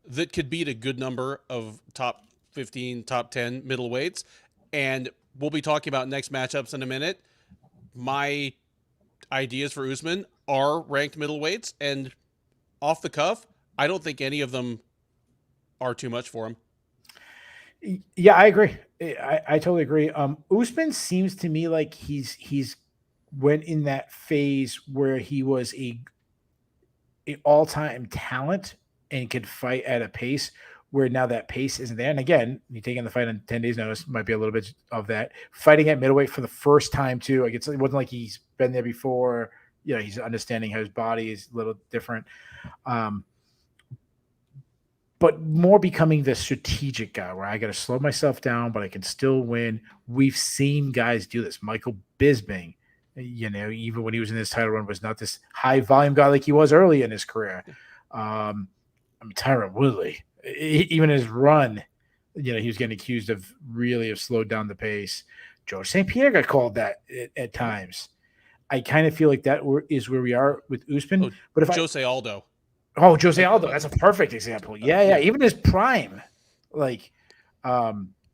B: that could beat a good number of top 15, top 10 middleweights. And we'll be talking about next matchups in a minute. My ideas for Usman are ranked middleweights, and off the cuff, I don't think any of them are too much for him.
A: Yeah, I agree. I totally agree. Usman seems to me like he's went in that phase where he was a all-time talent and could fight at a pace where now that pace isn't there. And again, you taking the fight on 10 days notice might be a little bit of that. Fighting at middleweight for the first time too. Like, it wasn't like he's been there before. He's understanding how his body is a little different. But more becoming the strategic guy where I got to slow myself down, but I can still win. We've seen guys do this. Michael Bisping, even when he was in this title run, was not this high volume guy like he was early in his career. Tyron Woodley, even his run, he was getting accused of slowed down the pace. George St. Pierre got called that at times. I kind of feel like that is where we are with Usman.
B: But if Jose Aldo.
A: Oh, Jose Aldo, that's a perfect example. Yeah. Even his prime, Chimaev,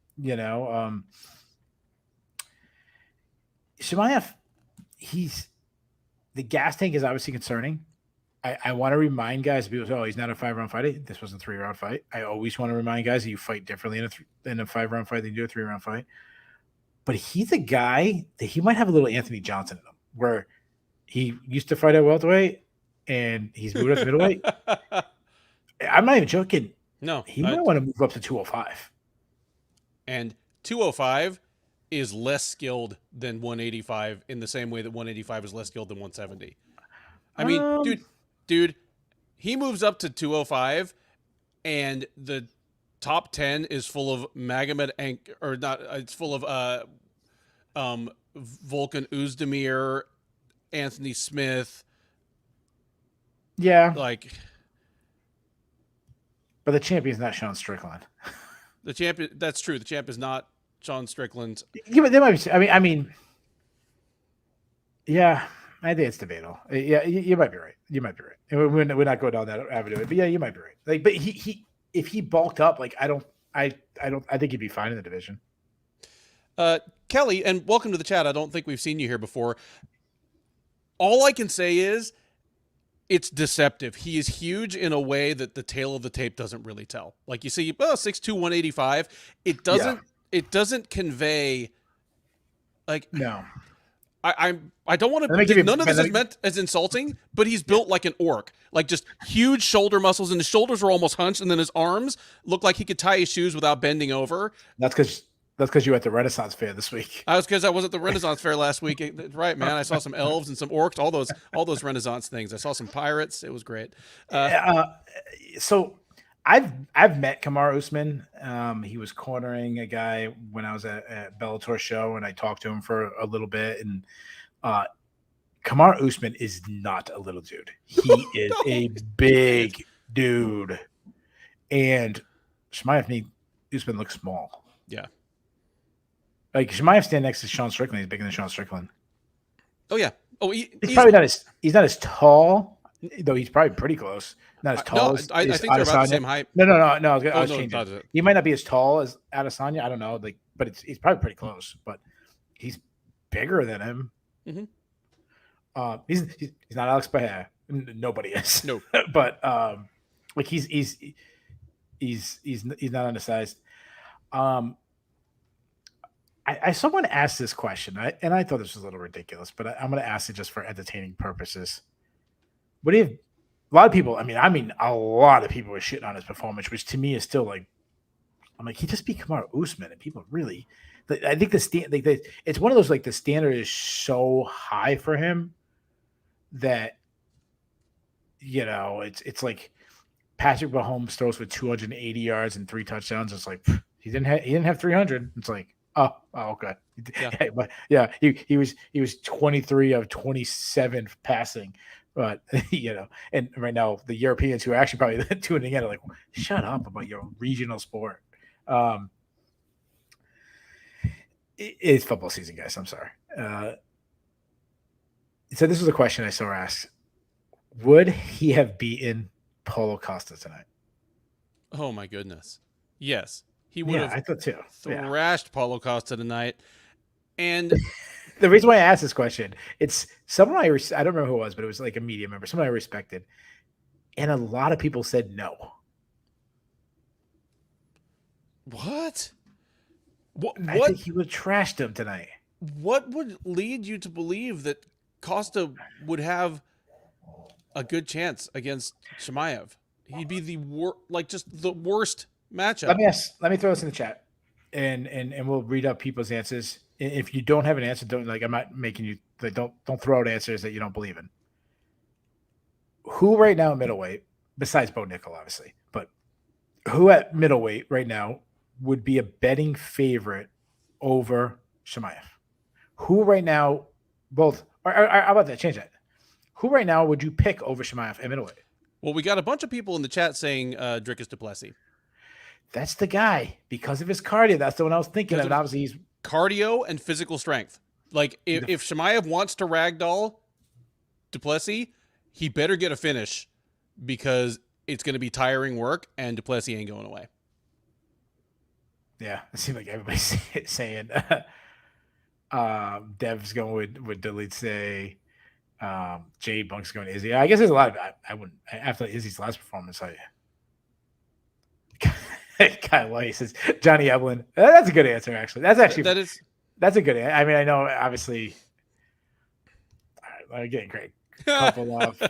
A: the gas tank is obviously concerning. I want to remind guys, people say, he's not a 5-round fight. This was a 3-round fight. I always want to remind guys that you fight differently in a 5-round fight than you do a 3-round fight. But he's a guy that he might have a little Anthony Johnson in him, where he used to fight at welterweight and he's moved up to middleweight. I'm not even joking.
B: No.
A: He might want to move up to 205.
B: And 205 is less skilled than 185 in the same way that 185 is less skilled than 170. I mean, dude, he moves up to 205 and the top 10 is full of it's full of Volkan Oezdemir, Anthony Smith.
C: Yeah.
A: But the champion's not Sean Strickland.
B: That's true. The champ is not Sean Strickland.
A: Yeah, but there might be. I mean, yeah, I think it's debatable. Yeah, you might be right. We're not going down that avenue, but yeah, you might be right. But he if he bulked up, I think he'd be fine in the division.
B: Kelly, and welcome to the chat. I don't think we've seen you here before. All I can say is it's deceptive. He is huge in a way that the tail of the tape doesn't really tell. Like, you see, 6'2", 185. It doesn't convey,
A: no.
B: I don't want to. None of this is meant as insulting, but he's built like an orc, like just huge shoulder muscles, and his shoulders are almost hunched, and then his arms look like he could tie his shoes without bending over.
A: That's because you were at the Renaissance Fair this week.
B: I was at the Renaissance Fair last week. Right, man. I saw some elves and some orcs, all those Renaissance things. I saw some pirates. It was great.
A: So I've met Kamaru Usman. He was cornering a guy when I was at Bellator show, and I talked to him for a little bit. And Kamaru Usman is not a little dude. He is a big dude. And Usman looks small.
B: Yeah.
A: Like, Chimaev stand next to Sean Strickland. He's bigger than Sean Strickland.
B: Oh yeah. Oh,
A: he's probably not as tall, though. He's probably pretty close. Not as tall.
B: I think they're about the same height.
A: No. I was changing. He might not be as tall as Adesanya. I don't know. But he's probably pretty close. But he's bigger than him.
B: Mm-hmm.
A: He's not Alex Baher. Nobody is.
B: No.
A: But he's he's not undersized. Someone asked this question, and I thought this was a little ridiculous, but I'm going to ask it just for entertaining purposes. What do you? A lot of people. I mean, a lot of people were shitting on his performance, which to me is still like, I'm like, he just beat Kamaru Usman, and people really. I think it's one of those, like, the standard is so high for him that, you know, it's like Patrick Mahomes throws for 280 yards and 3 touchdowns. It's like he didn't have 300. It's like, oh, okay. Yeah. But yeah, he was 23 of 27 passing. But, you know, and right now the Europeans who are actually probably tuning in are like, shut up about your regional sport. It's football season, guys. I'm sorry. So this was a question I saw asked. Would he have beaten Paulo Costa tonight?
B: Oh, my goodness. Yes. He would have
A: I thought too.
B: thrashed Paulo Costa tonight. And
A: the reason why I asked this question, it's someone I don't remember who it was, but it was like a media member, someone I respected. And a lot of people said no.
B: What?
A: I think he would have trashed him tonight.
B: What would lead you to believe that Costa would have a good chance against Chimaev? He'd be the worst matchup.
A: Let me throw this in the chat, and we'll read up people's answers. If you don't have an answer, I'm not making you don't throw out answers that you don't believe in. Who right now at middleweight, besides Bo Nickel, obviously, but who at middleweight right now would be a betting favorite over Chimaev? Who right now, both, or how about that? Change that. Who right now would you pick over Chimaev at middleweight?
B: Well, we got a bunch of people in the chat saying Dricus du Plessis.
A: That's the guy because of his cardio. That's the one I was thinking of. And obviously, he's
B: cardio and physical strength. Like if Chimaev wants to ragdoll du Plessis, he better get a finish because it's going to be tiring work, and du Plessis ain't going away.
A: Yeah, it seems like everybody's saying Dev's going with delete say Jay Bunk's going to Izzy. I guess there's a lot of I wouldn't after Izzy's last performance. Kyle White says Johnny Evelyn. That's a good answer, actually. That's a good answer. I mean, I know obviously. All right, I'm getting great. Couple of,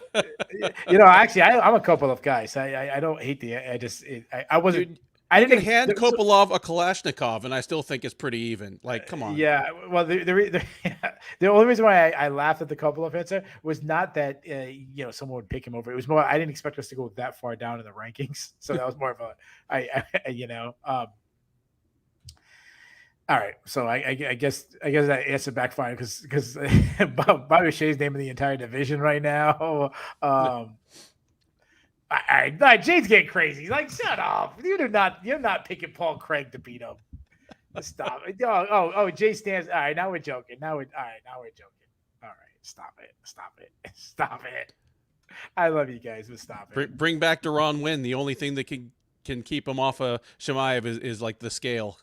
A: you know, actually, I'm a couple of guys. I don't hate I wasn't.
B: Dude, I didn't hand Kopylov a Kalashnikov, and I still think it's pretty even. Like, come on.
A: Yeah. Well, the only reason why I laughed at the Kopylov answer was not that you know, someone would pick him over. It was more I didn't expect us to go that far down in the rankings, so that was more of a you know. All right, so I guess that answer backfired because Bobby Shea's naming the entire division right now. Jade's getting crazy. He's like, shut up! You're not picking Paul Craig to beat him. Stop it. Oh, Jay stands. All right, now we're joking. All right, stop it. I love you guys, but stop it.
B: Bring back Deron Wynn. The only thing that can keep him off of Chimaev is like the scale.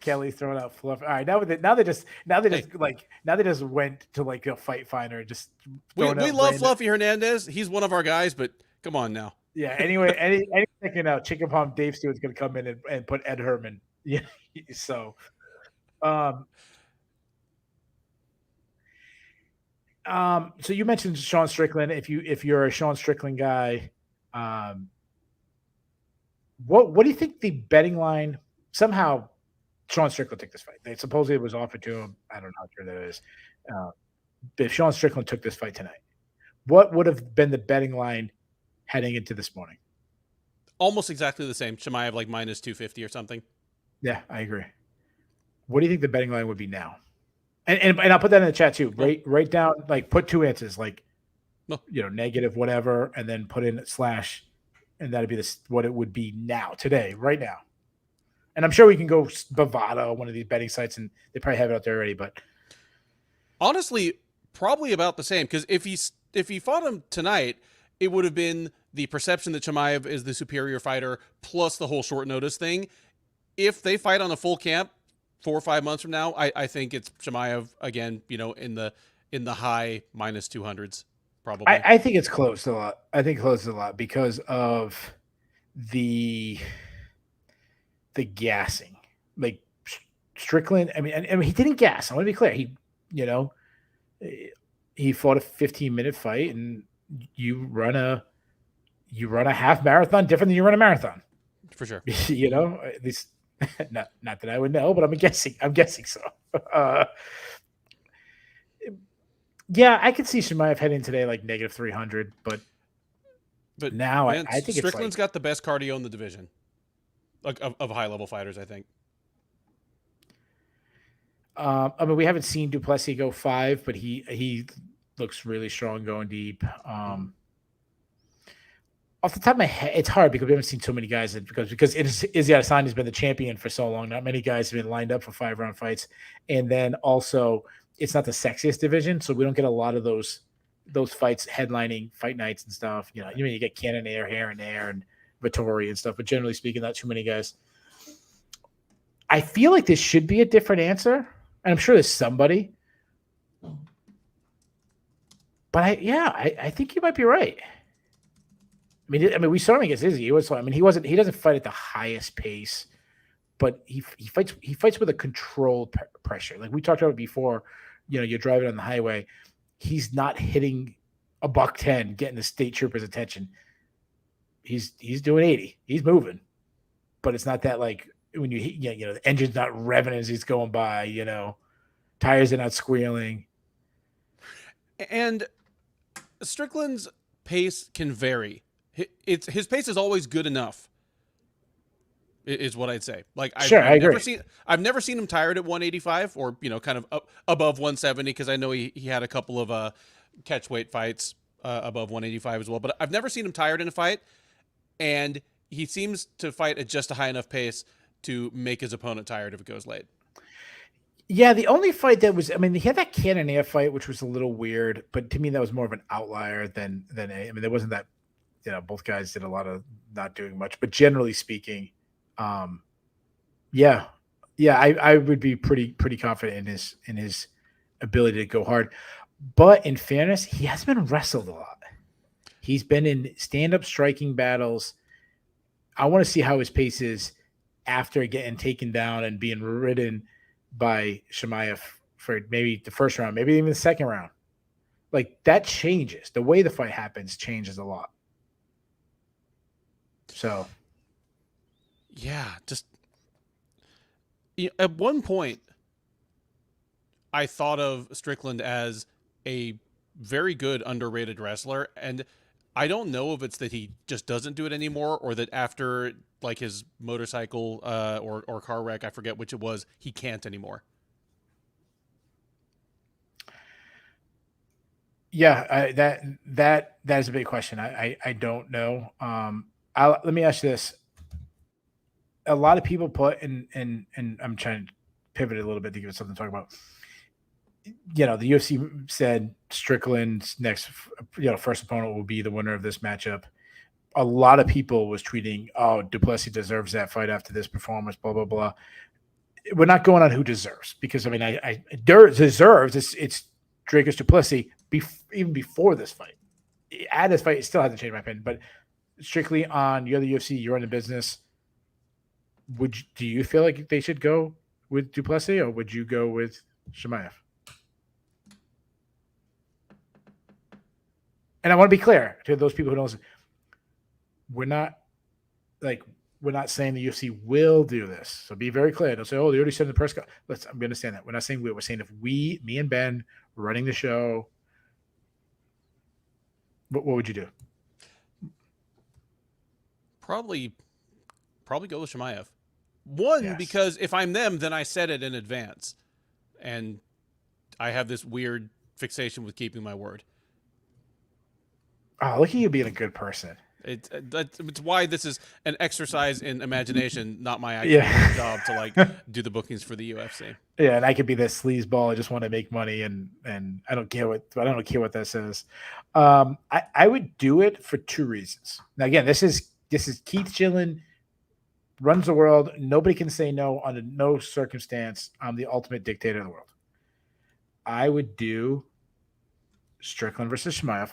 A: Kelly throwing out fluff. All right, now they just went to like a fight finder and just.
B: We love Fluffy Hernandez. He's one of our guys, but come on now.
A: Yeah. Anyway, any second now, Chicken Palm Dave Stewart's going to come in and put Ed Herman. Yeah. So, so you mentioned Sean Strickland. If you're a Sean Strickland guy, what do you think the betting line? Somehow, Sean Strickland took this fight. They supposedly it was offered to him. I don't know how true that is. If Sean Strickland took this fight tonight, what would have been the betting line heading into this morning?
B: Almost exactly the same. Chimaev like minus 250 or something.
A: Yeah, I agree. What do you think the betting line would be now? And I'll put that in the chat too. Write down, like, put two answers, like, you know, negative whatever, and then put in /, and that'd be what it would be now, today, right now. And I'm sure we can go Bovada, one of these betting sites, and they probably have it out there already. But
B: honestly, probably about the same, because if he fought him tonight, it would have been the perception that Chimaev is the superior fighter plus the whole short notice thing. If they fight on a full camp 4 or 5 months from now, I think it's Chimaev again, you know, in the high minus 200s, probably.
A: I think it's close a lot. I think close a lot because of the the gassing. Like Strickland, I mean, he didn't gas. I want to be clear. He fought a 15-minute fight, and you run a half marathon different than you run a marathon.
B: For sure.
A: At least not that I would know, but I'm guessing so. Yeah, I could see Chimaev heading today like negative 300, but now I think
B: Strickland's got the best cardio in the division, like of high level fighters, I think.
A: I mean, we haven't seen Duplessis go 5, but he looks really strong going deep. Off the top of my head, it's hard because we haven't seen so many guys because Izzy Adesanya has been the champion for so long. Not many guys have been lined up for 5-round fights, and then also it's not the sexiest division, so we don't get a lot of those fights headlining fight nights and stuff. You get Cannonier here and there and Vittori and stuff, but generally speaking, not too many guys. I feel like this should be a different answer, and I'm sure there's somebody. But I think you might be right. I mean, we saw him against Izzy. He doesn't fight at the highest pace, but he fights with a controlled pressure. Like we talked about before, you're driving on the highway. He's not hitting a $110, getting the state trooper's attention. He's doing 80. He's moving, but it's not that like when you hit, the engine's not revving as he's going by. Tires are not squealing.
B: And Strickland's pace can vary. His pace is always good enough, is what I'd say. Like I've never seen him tired at 185 or kind of above 170 because I know he had a couple of catch weight fights above 185 as well. But I've never seen him tired in a fight, and he seems to fight at just a high enough pace to make his opponent tired if it goes late.
A: Yeah, the only fight that was, he had that Cannonier fight, which was a little weird, but to me that was more of an outlier than there wasn't that. Both guys did a lot of not doing much, but generally speaking, I would be pretty confident in his ability to go hard. But in fairness, he has been wrestled a lot. He's been in stand-up striking battles. I want to see how his pace is after getting taken down and being ridden by Chimaev for maybe the first round, maybe even the second round. Like that changes. The way the fight happens changes a lot. So,
B: yeah, just at one point, I thought of Strickland as a very good underrated wrestler, and I don't know if it's that he just doesn't do it anymore, or that after like his motorcycle or car wreck, I forget which it was, he can't anymore.
A: Yeah, that is a big question. I don't know. Let me ask you this. A lot of people put and I'm trying to pivot a little bit to give it something to talk about. The UFC said Strickland's next, first opponent will be the winner of this matchup. A lot of people was tweeting, "Oh, Duplessis deserves that fight after this performance." Blah blah blah. We're not going on who deserves because I deserves. It's Dricus Duplessis even before this fight. At this fight, it still hasn't changed my opinion, but. Strictly on you're the UFC, you're in the business. Do you feel like they should go with Duplessis or would you go with Chimaev? And I want to be clear to those people who don't listen. We're not saying the UFC will do this. So be very clear. Don't say, "Oh, they already said in the press conference." I'm going to stand that. We're not saying we're saying if me and Ben were running the show, what would you do?
B: Probably go with Chimaev. One, because if I'm them, then I said it in advance. And I have this weird fixation with keeping my word.
A: Oh, look at you being a good person.
B: It's why this is an exercise in imagination, not my actual job to do the bookings for the UFC.
A: Yeah, and I could be this sleazeball. I just want to make money, and I don't care what that says. I would do it for 2 reasons. Now, again, this is Keith Shillan, runs the world. Nobody can say no under no circumstance. I'm the ultimate dictator of the world. I would do Strickland versus Chimaev.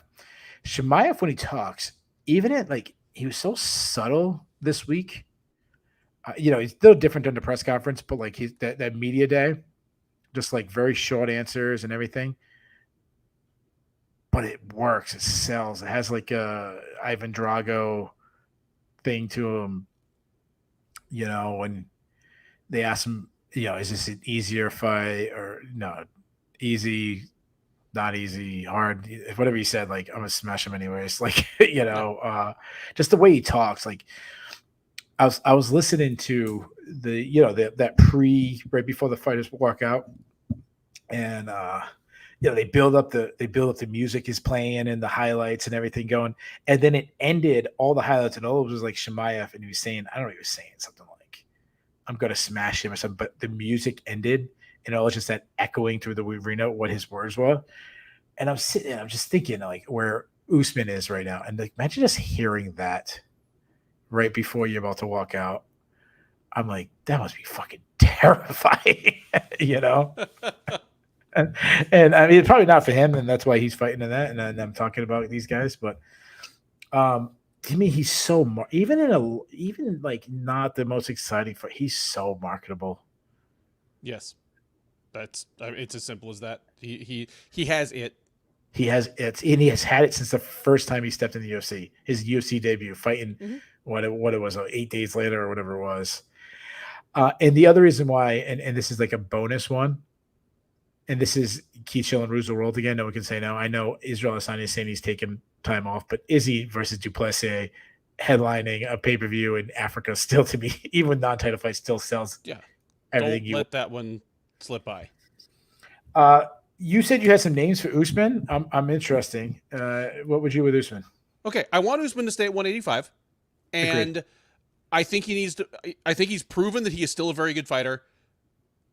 A: Chimaev, when he talks, even at he was so subtle this week. He's a little different than the press conference, but like that media day, just like very short answers and everything. But it works. It sells. It has like a Ivan Drago thing to him, when they ask him, is this an easier fight or no, easy, not easy, hard, whatever he said, like, I'm gonna smash him anyways. Like, just the way he talks. Like, I was listening to that right before the fighters walk out, and they build up the music is playing and the highlights and everything going, and then it ended all the highlights and all it was like Chimaev, and he was saying, I don't know, he was saying something like, I'm gonna smash him or something, but the music ended and it was just that echoing through the arena what his words were. And I'm sitting there, I'm just thinking like where Usman is right now, and like imagine just hearing that right before you're about to walk out. I'm like, that must be fucking terrifying, And I mean, it's probably not for him, and that's why he's fighting in that. And I'm talking about these guys, but to me, he's so even like not the most exciting fight. He's so marketable.
B: Yes, it's as simple as that. He has it.
A: He has it, and he has had it since the first time he stepped in the UFC. His UFC debut, fighting what it was 8 days later or whatever it was. And the other reason why, and this is like a bonus one, and this is Keith Shillan rules the world again. No one can say no. I know Israel Adesanya is saying he's taking time off, but Izzy versus Duplessis headlining a pay-per-view in Africa still, to me, even non-title fight, still sells.
B: Yeah,
A: everything.
B: Don't let that one slip by.
A: You said you had some names for Usman. I'm interesting. What would you with Usman?
B: Okay, I want Usman to stay at 185, and agreed. I think he needs to. I think he's proven that he is still a very good fighter,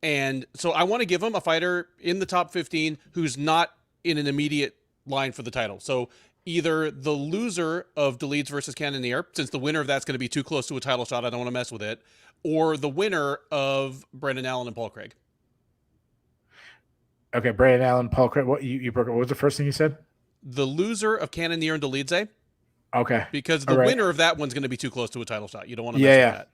B: and so I want to give him a fighter in the top 15 who's not in an immediate line for the title. So either the loser of Delides versus Cannonier, since the winner of that's going to be too close to a title shot, I don't want to mess with it, or the winner of Brendan Allen and Paul Craig.
A: Okay, Brendan Allen, Paul Craig. What you broke? What was the first thing you said?
B: The loser of Cannonier and Delides.
A: Okay.
B: Because the winner of that one's going to be too close to a title shot. You don't want to mess with that.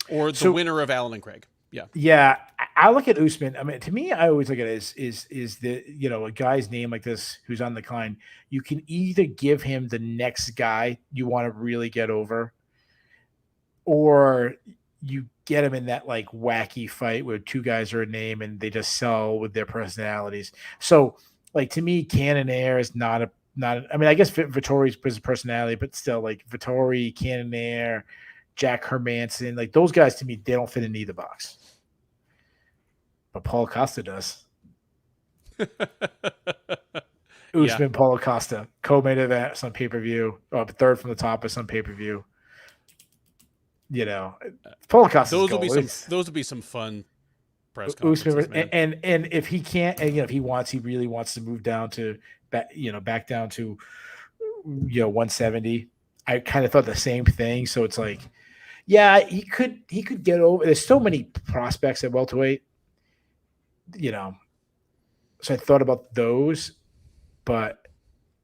B: Or the winner of Allen and Craig. Yeah.
A: Yeah. I look at Usman. I mean, to me, I always look at it is the, a guy's name like this who's on the decline. You can either give him the next guy you want to really get over, or you get him in that like wacky fight where two guys are a name and they just sell with their personalities. So like, to me, Cannonier is not, I mean, I guess Vittori's personality, but still, like Vittori, Cannonier, Jack Hermanson, like those guys, to me, they don't fit in either box. But Paulo Costa does. Usman, Paulo Costa, co-main event, some pay-per-view, third from the top of some pay-per-view. Paulo Costa.
B: Those will be some fun press conferences, man.
A: And if he can't, and if he really wants to move down to back down to 170. I kind of thought the same thing. So it's like, yeah, he could get over. There's so many prospects at welterweight, so I thought about those, but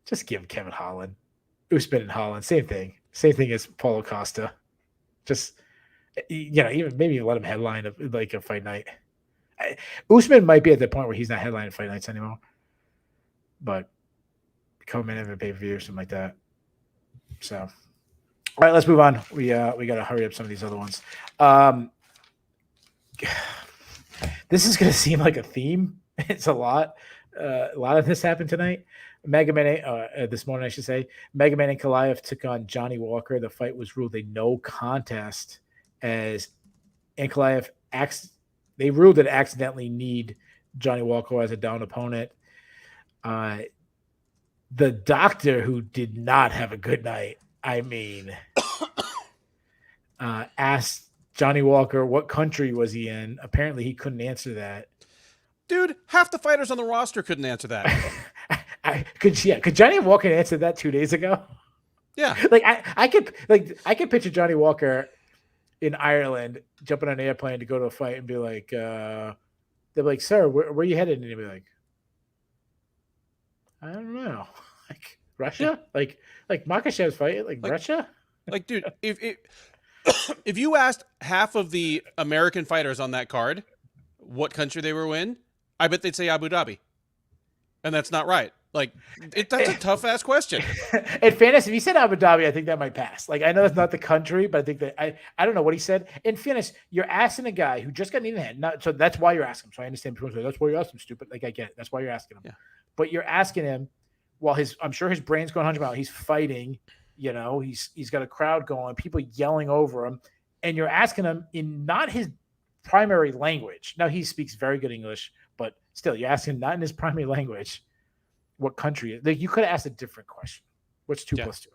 A: just give Kevin Holland, Usman and Holland, same thing as Paulo Costa. Just even maybe let him headline like a fight night. Usman might be at the point where he's not headlining fight nights anymore, but come in and pay-per-view or something like that. So, all right, let's move on. We got to hurry up some of these other ones. This is going to seem like a theme. It's a lot. A lot of this happened tonight. This morning, I should say. Magomed and Ankalaev took on Johnny Walker. The fight was ruled a no contest as Ankalaev they ruled it accidentally kneed Johnny Walker as a down opponent. The doctor, who did not have a good night, asked Johnny Walker what country was he in. Apparently, he couldn't answer that.
B: Dude, half the fighters on the roster couldn't answer that.
A: Could Johnny Walker answer that 2 days ago?
B: Yeah.
A: Like I could picture Johnny Walker in Ireland jumping on an airplane to go to a fight and be like, they're like, sir, where are you headed? And he'd be like, I don't know. Like Russia? Like Makhachev's fighting? Like Russia?
B: Like, dude, if if you asked half of the American fighters on that card what country they were in, I bet they'd say Abu Dhabi. And that's not right. Like, that's a tough-ass question.
A: In fairness, if he said Abu Dhabi, I think that might pass. Like, I know that's not the country, but I think that I don't know what he said. In fairness, you're asking a guy who just got knee in the head. So that's why you're asking him. So I understand people say, that's why you're asking him, stupid. Like, I get it. That's why you're asking him.
B: Yeah.
A: But you're asking him while I'm sure his brain's going 100 miles. He's fighting, he's got a crowd going, people yelling over him. And you're asking him in not his primary language. Now, he speaks very good English, but still, you're asking him not in his primary language what country. Like, you could have asked a different question. What's 2 plus 2?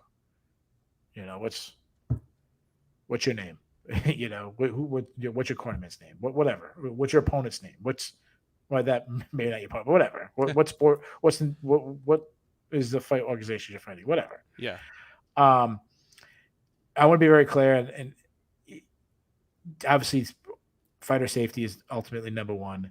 A: What's your name? What's your cornerman's name? Whatever. What's your opponent's name? That may not your opponent, but whatever. What sport? What is the fight organization you're fighting? Whatever.
B: Yeah.
A: I want to be very clear, and obviously, fighter safety is ultimately number one.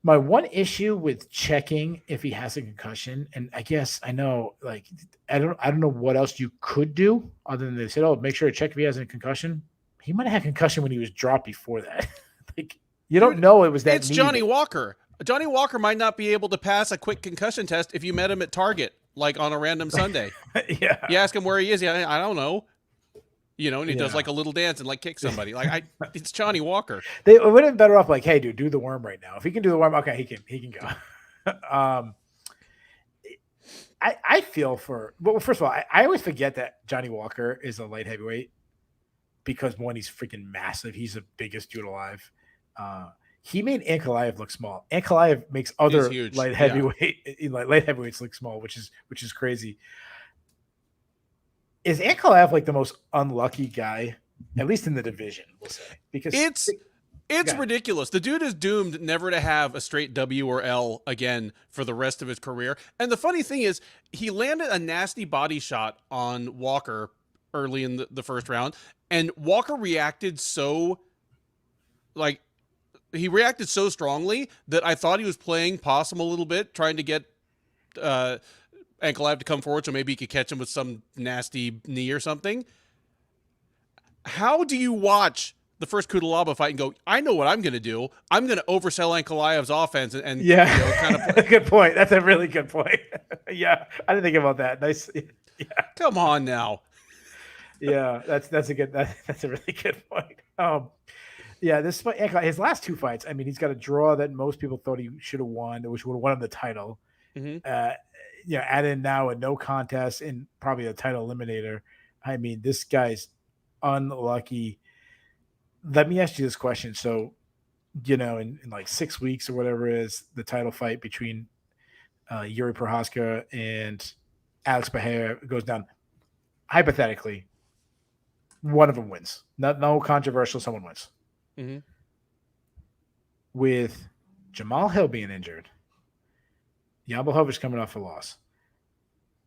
A: My one issue with checking if he has a concussion, and I guess I know, like, I don't know what else you could do other than they said, "Oh, make sure to check if he has a concussion." He might have had concussion when he was dropped before that. Like, you don't know it was that.
B: It's Johnny Walker. Johnny Walker might not be able to pass a quick concussion test if you met him at Target, like on a random Sunday.
A: Yeah.
B: You ask him where he is. Yeah, I don't know. And he does like a little dance and like kick somebody. Like, it's Johnny Walker.
A: They would have been better off like, hey, dude, do the worm right now. If he can do the worm, okay, he can go. I feel for, well, first of all, I always forget that Johnny Walker is a light heavyweight because one, he's freaking massive. He's the biggest dude alive. He made Ankalaev look small. Ankalaev makes other light heavyweights look small, which is crazy. Is Ankalaev like the most unlucky guy, at least in the division, we'll say? Because
B: it's ridiculous. The dude is doomed never to have a straight W or L again for the rest of his career. And the funny thing is, he landed a nasty body shot on Walker early in the first round, and Walker reacted so strongly that I thought he was playing possum a little bit, trying to get Ankalaev to come forward so maybe he could catch him with some nasty knee or something. How do you watch the first Kudalaba fight and go, I know what I'm going to do. I'm going to oversell Ankalaev's offense and kind of
A: good point. That's a really good point. Yeah, I didn't think about that. Nice. Yeah.
B: Come on now.
A: Yeah, that's a really good point. Yeah, this fight, his last two fights, I mean, he's got a draw that most people thought he should have won, which would have won him the title.
B: Mm-hmm.
A: Add in now a no contest and probably a title eliminator. I mean, this guy's unlucky. Let me ask you this question. So, in like 6 weeks or whatever it is, the title fight between Yuri Prochazka and Alex Volkanovski goes down. Hypothetically, one of them wins. No controversial, someone wins.
B: Mm-hmm.
A: With Jamal Hill being injured, Jan Blachowicz coming off a loss,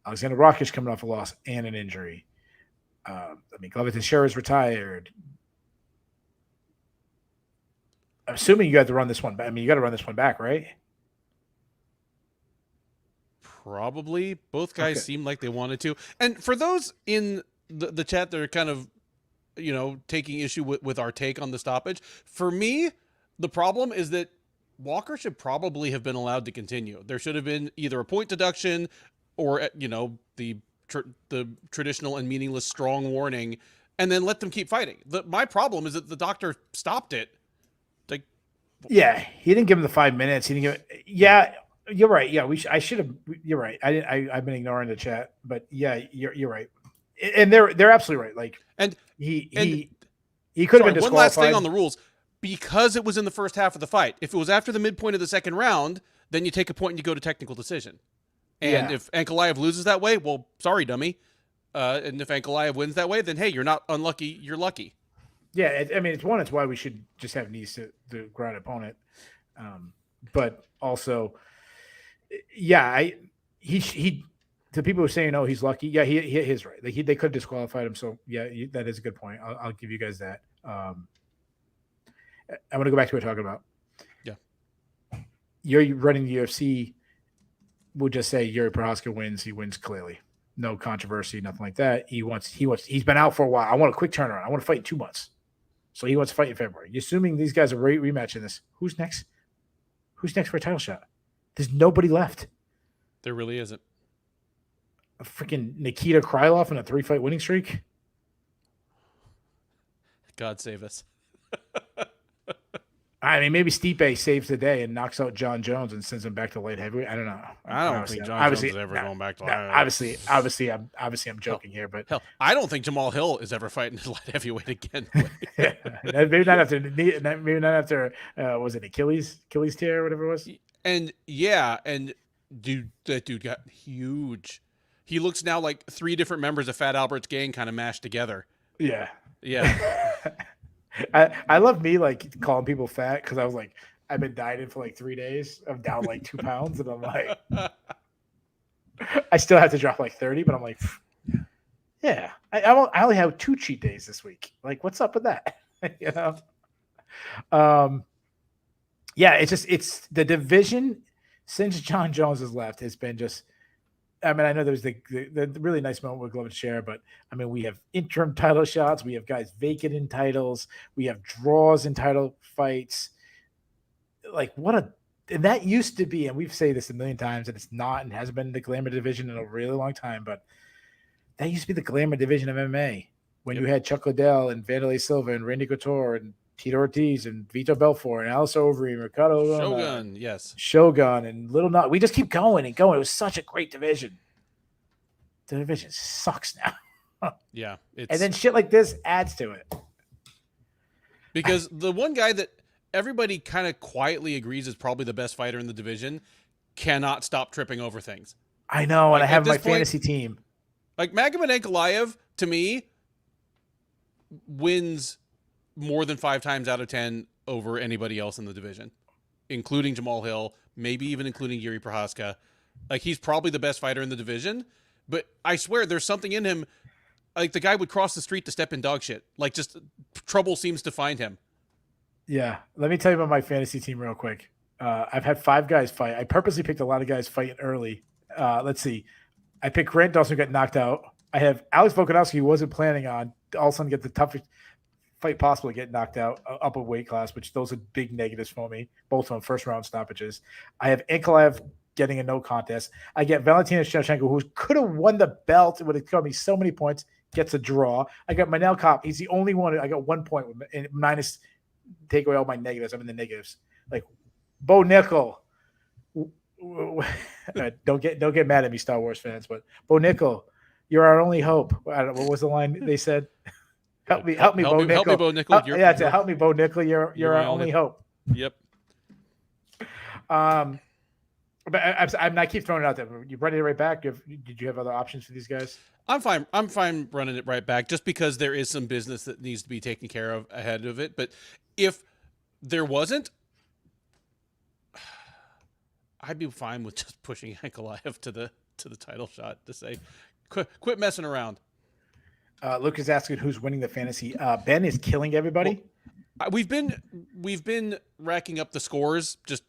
A: Alexander Rakic coming off a loss and an injury. Glovin Teixeira is retired. I'm assuming you have to run this one back. You got to run this one back, right?
B: Probably. Both guys seem like they wanted to. And for those in the chat that are kind of, taking issue with our take on the stoppage, for me, the problem is that Walker should probably have been allowed to continue. There should have been either a point deduction or, the traditional and meaningless strong warning, and then let them keep fighting. My problem is that the doctor stopped it.
A: Yeah, he didn't give him the 5 minutes. He didn't give. Yeah, you're right. Yeah, I should have. You're right. I've been ignoring the chat, but yeah, you're right. And they're absolutely right. Like, and he could have been disqualified.
B: One last thing on the rules. Because it was in the first half of the fight. If it was after the midpoint of the second round, then you take a point and you go to technical decision. And if Ankalaev loses that way, well, sorry, dummy. And if Ankalaev wins that way, then hey, you're not unlucky, you're lucky.
A: Yeah, it's why we should just have knees to the ground opponent. But also, yeah, he to people who are saying, he's lucky. Yeah, he is right. Like they could have disqualified him. So yeah, that is a good point. I'll give you guys that. I want to go back to what we're talking about.
B: Yeah.
A: You're running the UFC. We'll just say Yuri Prochazka wins. He wins clearly. no controversy, nothing like that. He's been out for a while. I want a quick turnaround. I want to fight in 2 months. So he wants to fight in February. You're assuming these guys are rematching this. Who's next? Who's next for a title shot? There's nobody left.
B: There really isn't.
A: A freaking Nikita Krylov in a 3-fight winning streak.
B: God save us.
A: I mean, maybe Stipe saves the day and knocks out John Jones and sends him back to light heavyweight. I don't know.
B: I don't think John Jones is ever going back to light
A: heavyweight. Obviously, I'm joking here, but
B: hell, I don't think Jamal Hill is ever fighting light heavyweight again.
A: Maybe not after. Was it Achilles tear or whatever it was?
B: And that dude got huge. He looks now like 3 different members of Fat Albert's gang kind of mashed together.
A: Yeah.
C: I love me like calling people fat because I was like, I've been dieting for like 3 days. I'm down like 2 pounds, and I'm like, I still have to drop like 30, but I'm like, yeah, I only have 2 cheat days this week. Like, what's up with that? You know? Yeah, it's the division since John Jones has left has been just. I mean, I know there's the really nice moment with Glover share, but I mean, we have interim title shots. We have guys vacant in titles. We have draws in title fights. Like and that used to be, and we've said this a million times, and it's not and hasn't been the glamour division in a really long time, but that used to be the glamour division of MMA when you had Chuck Liddell and Vanderlei Silva and Randy Couture and Tito Ortiz and Vito Belfort and Alice Overeem and Ricardo
B: Shogun, yes.
C: Shogun and Little Nut. We just keep going and going. It was such a great division. The division sucks now.
B: Yeah.
C: And then shit like this adds to it.
B: Because the one guy that everybody kind of quietly agrees is probably the best fighter in the division cannot stop tripping over things.
C: I know,
B: like,
C: and I have my fantasy team.
B: Like Magomed Ankalaev, to me, wins more than 5 times out of 10 over anybody else in the division, including Jamal Hill, maybe even including Yuri Prohaska. Like, he's probably the best fighter in the division, but I swear there's something in him. Like, the guy would cross the street to step in dog shit. Like, just trouble seems to find him.
C: Yeah. Let me tell you about my fantasy team real quick. I've had 5 guys fight. I purposely picked a lot of guys fighting early. Let's see. I picked Grant Dawson who got knocked out. I have Alex Volkanovski who wasn't planning on all of a sudden get the toughest fight possible to get knocked out up a weight class, which those are big negatives for me, both on first round stoppages. I have Ankalaev getting a no contest. I get Valentina Shevchenko, who could have won the belt. It would have cost me so many points, gets a draw. I got Manel Kopp. He's the only one. I got 1 point and minus take away all my negatives. I'm in the negatives. Like Bo Nickel. Don't get mad at me, Star Wars fans, but Bo Nickel, you're our only hope. I don't know, what was the line they said? Help me, Bo Nickel.
B: Help me, Bo Nickel.
C: Help me, Bo Nickel. You're our only hope.
B: Yep.
C: But I keep throwing it out there. You ready to right back? Did you have other options for these guys?
B: I'm fine running it right back, just because there is some business that needs to be taken care of ahead of it. But if there wasn't, I'd be fine with just pushing Ankalaev to the title shot to say, quit messing around.
C: Luke is asking who's winning the fantasy. Ben is killing everybody.
B: Well, we've been racking up the scores just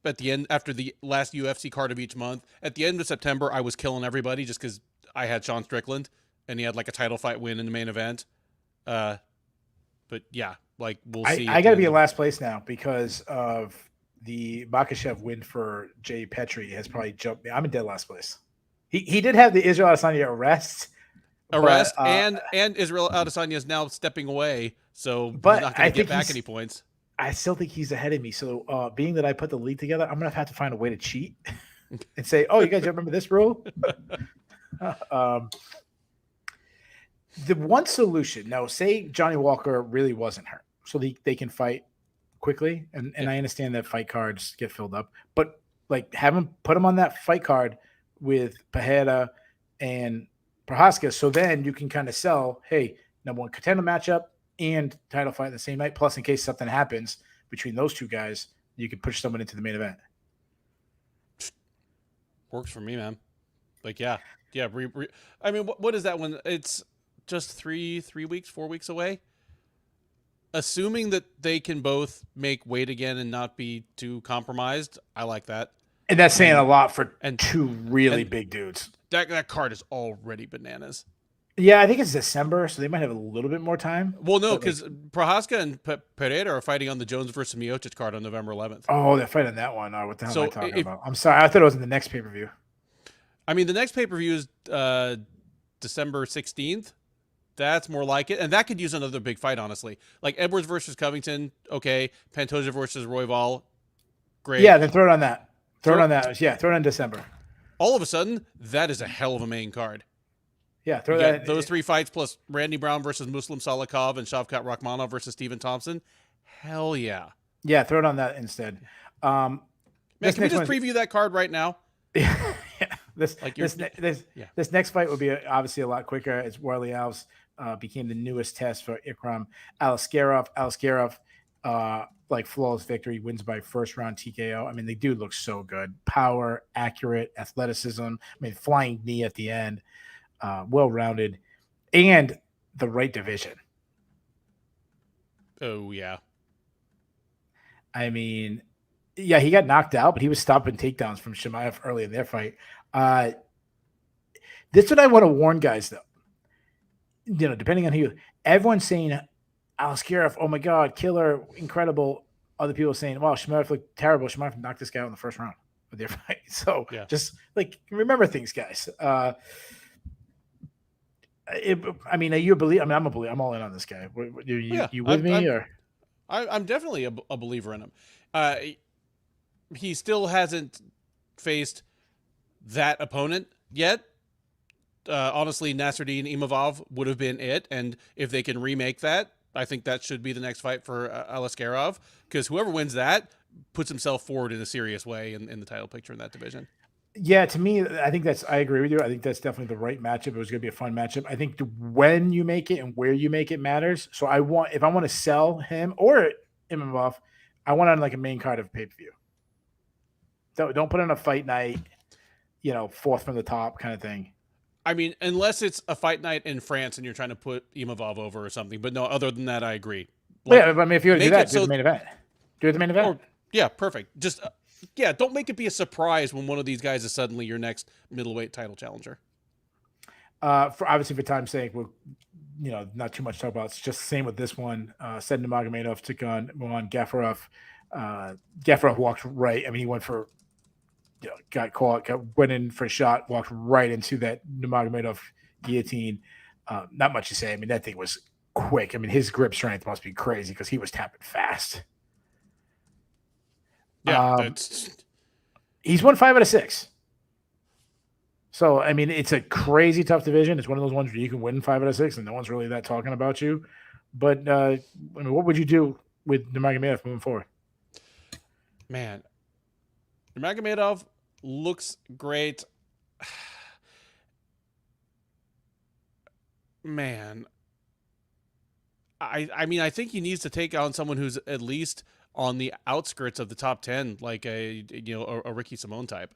B: at the end after the last UFC card of each month. At the end of September, I was killing everybody just because I had Sean Strickland and he had like a title fight win in the main event. But yeah, like we'll see.
C: I got to be in last place now because of the Makhachev win for Jay Petrie has probably jumped me. I'm in dead last place. He did have the Israel Adesanya arrest,
B: and Israel Adesanya is now stepping away, so he's not going to get back any points.
C: I still think he's ahead of me. So being that I put the league together, I'm going to have to find a way to cheat and say, oh, you guys remember this rule? The one solution, now say Johnny Walker really wasn't hurt, so they can fight quickly. And I understand that fight cards get filled up, but like put him on that fight card with Pereira and Prohaska. So then you can kind of sell, hey, number one contender matchup and title fight the same night. Plus, in case something happens between those two guys, you can push someone into the main event.
B: Works for me, man. Like, yeah. I mean, what is that when it's just 4 weeks away? Assuming that they can both make weight again and not be too compromised, I like that.
C: And that's saying a lot for two really big dudes.
B: That card is already bananas.
C: Yeah, I think it's December, so they might have a little bit more time.
B: Well, no, because Prohaska and Pereira are fighting on the Jones versus Miocic card on November 11th.
C: Oh, they're fighting that one. Oh, what the hell am I talking about? I'm sorry. I thought it was in the next pay-per-view.
B: I mean, the next pay-per-view is December 16th. That's more like it. And that could use another big fight, honestly. Like Edwards versus Covington, okay. Pantoja versus Royval, great.
C: Yeah, then throw it on that. Throw it on that. Yeah, throw it in December.
B: All of a sudden, that is a hell of a main card.
C: Yeah, throw that.
B: Those 3 fights plus Randy Brown versus Muslim Salikov and Shavkat Rakhmonov versus Stephen Thompson. Hell yeah.
C: Yeah, throw it on that instead.
B: Man, can we just preview that card right now?
C: Yeah. This next fight would be obviously a lot quicker. It's Warley Alves became the newest test for Ikram Aliskerov. Aliskerov, like flawless victory, wins by first round TKO. I mean, the dude looks so good. Power, accurate, athleticism. I mean, flying knee at the end. Well-rounded, and the right division.
B: Oh, yeah.
C: I mean, yeah, he got knocked out, but he was stopping takedowns from Chimaev early in their fight. This is what I want to warn guys, though. You know, depending on who, everyone's saying Aliskerov, oh my God, killer, incredible. Other people saying, wow, Chimaev looked terrible. Chimaev knocked this guy out in the first round of their fight. So just like remember things, guys. I mean, are you a believer? I mean, I'm a believer. I'm all in on this guy. You with me?
B: I'm definitely a believer in him. He still hasn't faced that opponent yet. Honestly, Nasruddin Imavov would have been it. And if they can remake that, I think that should be the next fight for Aliskerov, because whoever wins that puts himself forward in a serious way in the title picture in that division.
C: Yeah, to me, I think I agree with you. I think that's definitely the right matchup. It was going to be a fun matchup. I think when you make it and where you make it matters. So if I want to sell him or Imavov, I want on like a main card of pay-per-view. Don't put on a fight night, you know, fourth from the top kind of thing.
B: I mean, unless it's a fight night in France and you're trying to put Imavov over or something. But no, other than that, I agree.
C: Like, yeah, I mean, if you want to do that, do the main event. Do the main event.
B: Yeah, perfect. Just don't make it be a surprise when one of these guys is suddenly your next middleweight title challenger.
C: Obviously, for time's sake, we'll, you know, not too much to talk about. It's just the same with this one. Sherdog Nurmagomedov took on Gafarov. Gafarov walked right. I mean, he went for, you know, got caught, went in for a shot, walked right into that Nurmagomedov guillotine. Not much to say. I mean, that thing was quick. I mean, his grip strength must be crazy because he was tapping fast.
B: Yeah,
C: he's won 5 out of 6. So, I mean, it's a crazy tough division. It's one of those ones where you can win 5 out of 6 and no one's really that talking about you. But, I mean, what would you do with Nurmagomedov moving forward?
B: Man, Nurmagomedov looks great. Man, I mean, I think he needs to take on someone who's at least on the outskirts of the top 10, like a Ricky Simone type.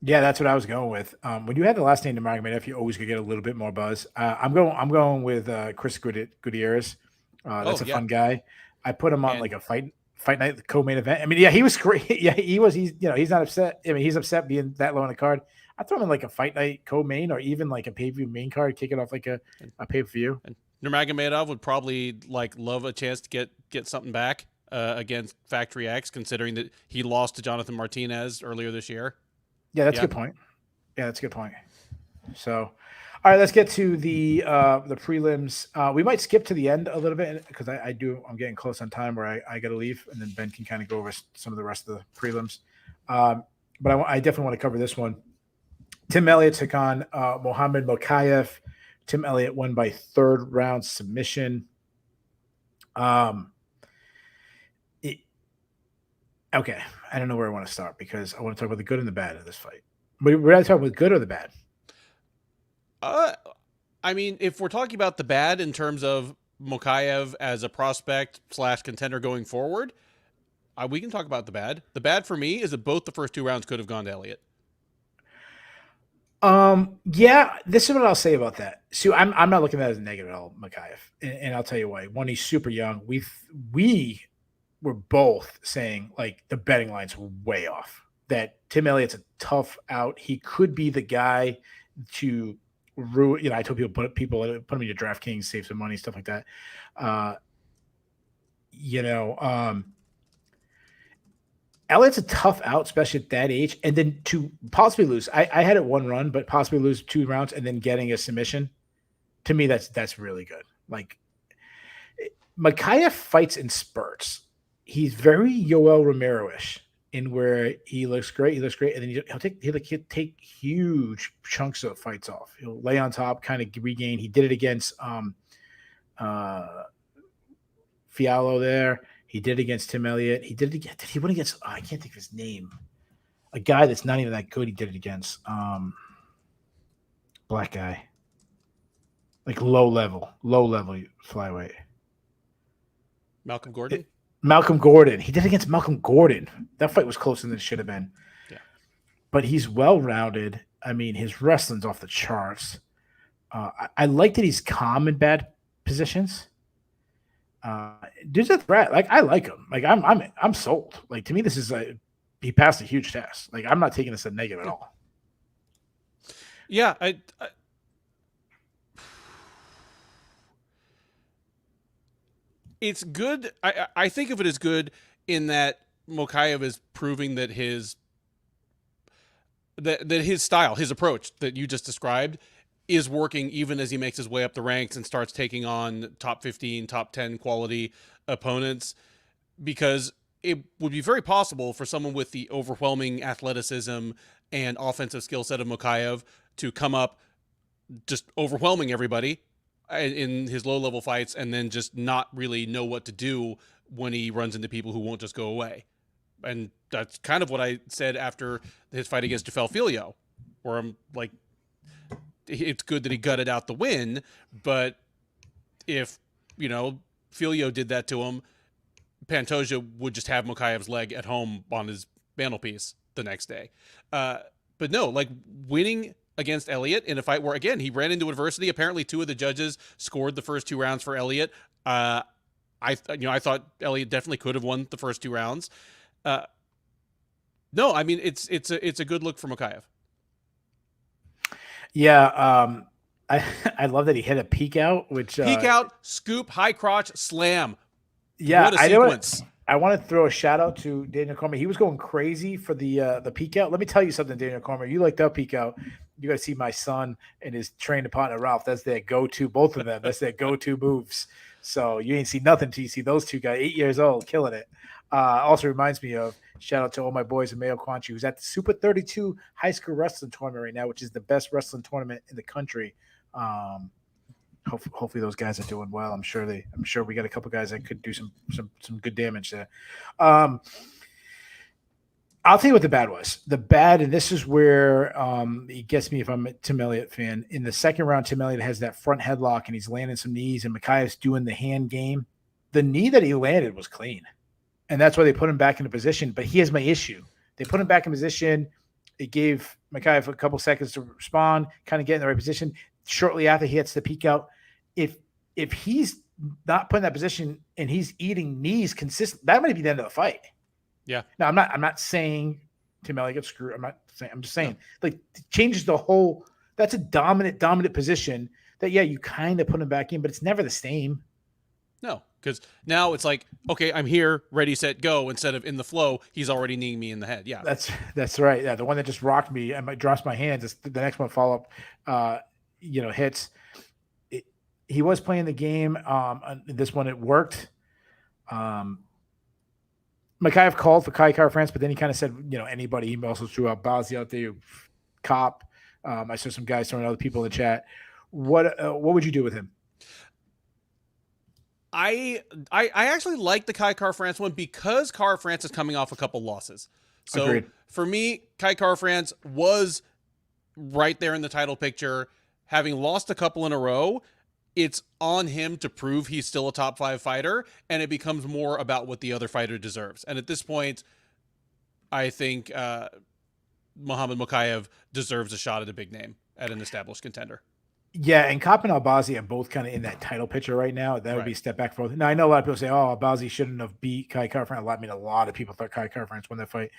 C: Yeah, that's what I was going with. When you had the last name Nurmagomedov, you always could get a little bit more buzz. I'm going with Chris Gutierrez. That's a fun guy. I put him on like a fight night co-main event. I mean, yeah, he was great. Yeah, he was. He's not upset. I mean, he's upset being that low on the card. I throw him in like a fight night co-main or even like a pay-per-view main card, kick it off like a pay-per-view.
B: And Nurmagomedov would probably like love a chance to get something back against Factory X, considering that he lost to Jonathan Martinez earlier this year.
C: Yeah, that's a good point. Yeah, that's a good point. So, all right, let's get to the prelims. We might skip to the end a little bit because I'm getting close on time where I got to leave, and then Ben can kind of go over some of the rest of the prelims. But I definitely want to cover this one. Tim Elliott took on Mohamed Mokaev. Tim Elliott won by third round submission. Okay, I don't know where I want to start because I want to talk about the good and the bad of this fight. We're going to talk about the good or the bad?
B: I mean, if we're talking about the bad in terms of Mokaev as a prospect / contender going forward, we can talk about the bad. The bad for me is that both the first 2 rounds could have gone to Elliott.
C: Yeah, this is what I'll say about that. So I'm not looking at that as a negative at all, Mokaev, and I'll tell you why. One, he's super young. We were both saying like the betting line's way off. that Tim Elliott's a tough out. He could be the guy to ruin. I told people put him into DraftKings, save some money, stuff like that. Elliott's a tough out, especially at that age. And then to possibly lose, I had it 1 run, but possibly lose 2 rounds and then getting a submission. To me, that's really good. Like, Mokaev fights in spurts. He's very Yoel Romero-ish in where he looks great, and then he'll take huge chunks of fights off. He'll lay on top, kind of regain. He did it against Fiallo there. He did it against Tim Elliott. He did it again. Did he win against? I can't think of his name. A guy that's not even that good. He did it against black guy, like low level flyweight.
B: Malcolm Gordon.
C: Malcolm Gordon. He did it against Malcolm Gordon. That fight was closer than it should have been.
B: Yeah, but
C: he's well rounded. I mean, his wrestling's off the charts. I like that he's calm in bad positions. Dude's a threat. Like, I like him. Like, I'm sold. Like, to me, this is he passed a huge test. Like, I'm not taking this as a negative at all.
B: Yeah, it's good. I think of it as good in that Mokaev is proving that his style, his approach that you just described, is working even as he makes his way up the ranks and starts taking on top 15, top 10 quality opponents, because it would be very possible for someone with the overwhelming athleticism and offensive skill set of Mokaev to come up just overwhelming everybody in his low-level fights and then just not really know what to do when he runs into people who won't just go away. And that's kind of what I said after his fight against Jafel Filio, where I'm like, it's good that he gutted out the win, but if, Filio did that to him, Pantoja would just have Mokaev's leg at home on his mantelpiece the next day. But no, like, winning against Elliott in a fight where, again, he ran into adversity. Apparently 2 of the judges scored the first 2 rounds for Elliott. I thought Elliott definitely could have won the first 2 rounds. No, I mean, it's a good look for Mokaev.
C: Yeah, I love that he hit a peek out,
B: peek out, scoop, high crotch, slam.
C: Yeah,
B: what a sequence.
C: I want to throw a shout out to Daniel Cormier. He was going crazy for the peek out. Let me tell you something, Daniel Cormier. You like that peek out. You got to see my son and his training partner Ralph. That's their go-to, both of them. That's their go-to moves. So you ain't see nothing till you see those 2 guys, 8 years old, killing it. Also reminds me of, shout out to all my boys in Mayo Quanchi, who's at the Super 32 high school wrestling tournament right now, which is the best wrestling tournament in the country. Hopefully those guys are doing well. I'm sure we got a couple guys that could do some good damage there. I'll tell you what the bad was. The bad, and this is where it gets me if I'm a Tim Elliott fan. In the second round, Tim Elliott has that front headlock and he's landing some knees, and Mokaev's doing the hand game. The knee that he landed was clean, and that's why they put him back into position. But here's my issue. They put him back in position. It gave Mokaev a couple seconds to respond, kind of get in the right position. Shortly after, he hits the peek out. If he's not put in that position and he's eating knees consistent, that might be the end of the fight.
B: Yeah.
C: Now I'm not saying Tim Elliott gets screwed. I'm just saying like changes the whole. That's a dominant position that you kind of put him back in, but it's never the same.
B: No, because now it's like, okay, I'm here, ready, set, go. Instead of in the flow, he's already kneeing me in the head. Yeah,
C: that's right. Yeah, the one that just rocked me and drops my hands. The next one follow up, hits. He was playing the game. This one it worked. Mokaev called for Kai Kara-France, but then he kind of said, anybody. He also threw out Bazzi out there, Cop. I saw some guys throwing other people in the chat. What would you do with him?
B: I actually like the Kai Kara-France one because Kara-France is coming off a couple losses. So
C: Agreed.
B: For me, Kai Kara-France was right there in the title picture. Having lost a couple in a row, it's on him to prove he's still a top 5 fighter, and it becomes more about what the other fighter deserves. And at this point, I think Muhammad Mokaev deserves a shot at a big name, at an established contender.
C: Yeah, and Cop and Albazi are both kind of in that title picture right now. That would be a step back for both. Now, I know a lot of people say, Albazi shouldn't have beat Kai Kara-France. A lot of people thought Kai Kara-France won that fight.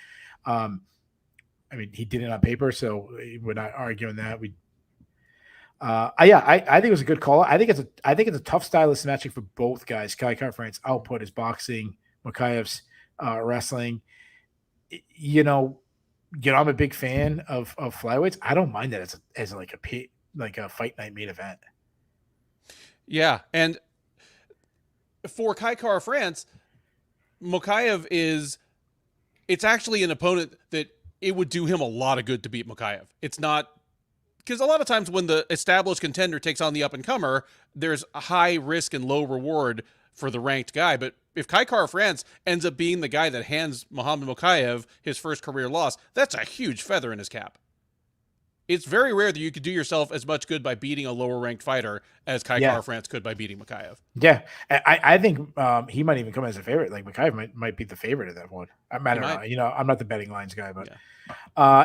C: I mean, he did it on paper, so we're not arguing that. I think it was a good call. I think it's a tough stylist matching for both guys. Kai Kara-France's output is boxing, Mokaev's wrestling. I'm a big fan of flyweights. I don't mind that as a fight night main event.
B: Yeah, and for Kai Kara-France, Mokaev it's actually an opponent that it would do him a lot of good to beat Mokaev. It's not, because a lot of times when the established contender takes on the up-and-comer, there's a high risk and low reward for the ranked guy. But if Kai Kara-France ends up being the guy that hands Muhammad Mokaev his first career loss, that's a huge feather in his cap. It's very rare that you could do yourself as much good by beating a lower-ranked fighter as Kai Kara-France could by beating Mokaev.
C: Yeah, I think he might even come as a favorite. Like Mokaev might be the favorite of that one. I don't know. I'm not the betting lines guy, but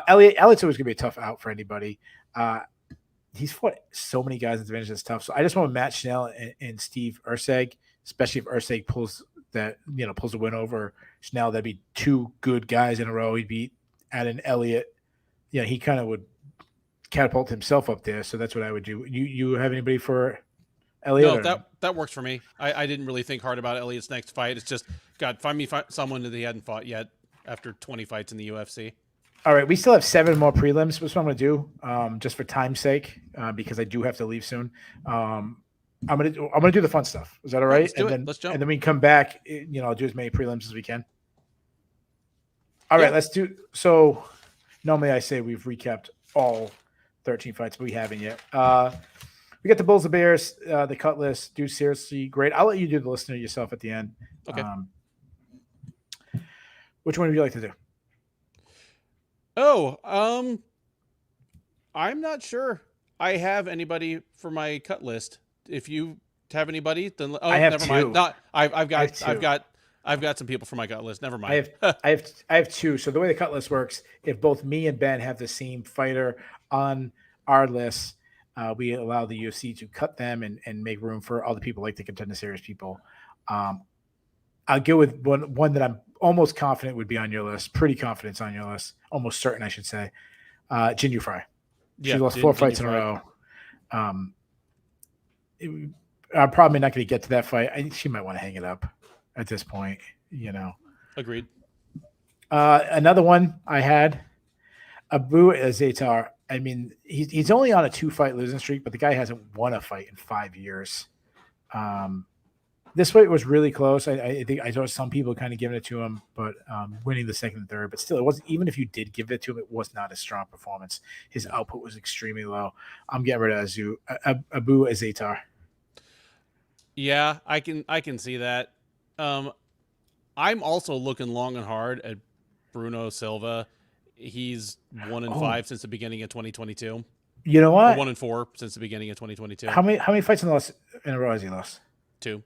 C: Elliott's always going to be a tough out for anybody. He's fought so many guys in the division that's tough. So I just want Matt Schnell and Steve Erceg, especially if Erceg pulls the win over Schnell. That'd be two good guys in a row. He'd beat Adam Elliott. He kind of would catapult himself up there. So that's what I would do. You have anybody for Elliott?
B: No, that works for me. I didn't really think hard about Elliott's next fight. It's just, God, find someone that he hadn't fought yet after 20 fights in the UFC.
C: All right, we still have 7 more prelims. That's what I'm going to do, just for time's sake, because I do have to leave soon. I'm gonna do the fun stuff. Is that all right?
B: Let's do it. Let's jump.
C: And then we can come back. I'll do as many prelims as we can. All right, let's do. So normally I say we've recapped all 13 fights, but we haven't yet. We got the Bulls, the Bears, the cut list. Dude, seriously, great. I'll let you do the listener yourself at the end.
B: Okay.
C: Which one would you like to do?
B: I'm not sure I have anybody for my cut list. If you have anybody, then
C: I have
B: never
C: two.
B: Mind. Not I've got some people for my cut list. Never mind.
C: I have 2. So the way the cut list works, if both me and Ben have the same fighter on our list, we allow the UFC to cut them and make room for other people like the Contender Series people. I'll go with one that I'm almost confident would be on your list. Pretty confident it's on your list. Almost certain, I should say. Jin Yu Fry. She lost 4 fights in a row. I'm probably not going to get to that fight. She might want to hang it up at this point.
B: Agreed.
C: Another one I had, Abu Azaitar. I mean, he's only on a 2-fight losing streak, but the guy hasn't won a fight in 5 years. This fight was really close. I think I saw some people kind of giving it to him, but winning the second and third. But still, it wasn't. Even if you did give it to him, it was not a strong performance. His output was extremely low. I'm getting rid of Abu Azaitar.
B: Yeah, I can see that. I'm also looking long and hard at Bruno Silva. He's 1-5 since the beginning of 2022.
C: You know what?
B: 1-4 since the beginning of 2022.
C: How many fights in a row has he lost?
B: 2.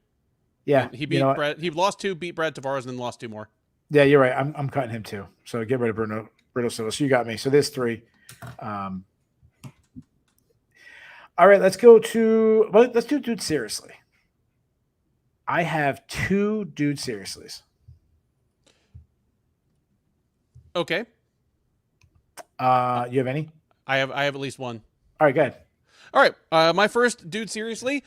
C: Yeah,
B: he beat Brad. He lost 2, beat Brad Tavares, and then lost 2 more.
C: Yeah, you're right. I'm cutting him too. So get rid of Bruno Silva. So you got me. So there's 3. All right, let's do Dude Seriously. I have 2 Dude Seriouslys.
B: Okay.
C: You have any?
B: I have at least one.
C: All right, good.
B: All right. My first Dude Seriously.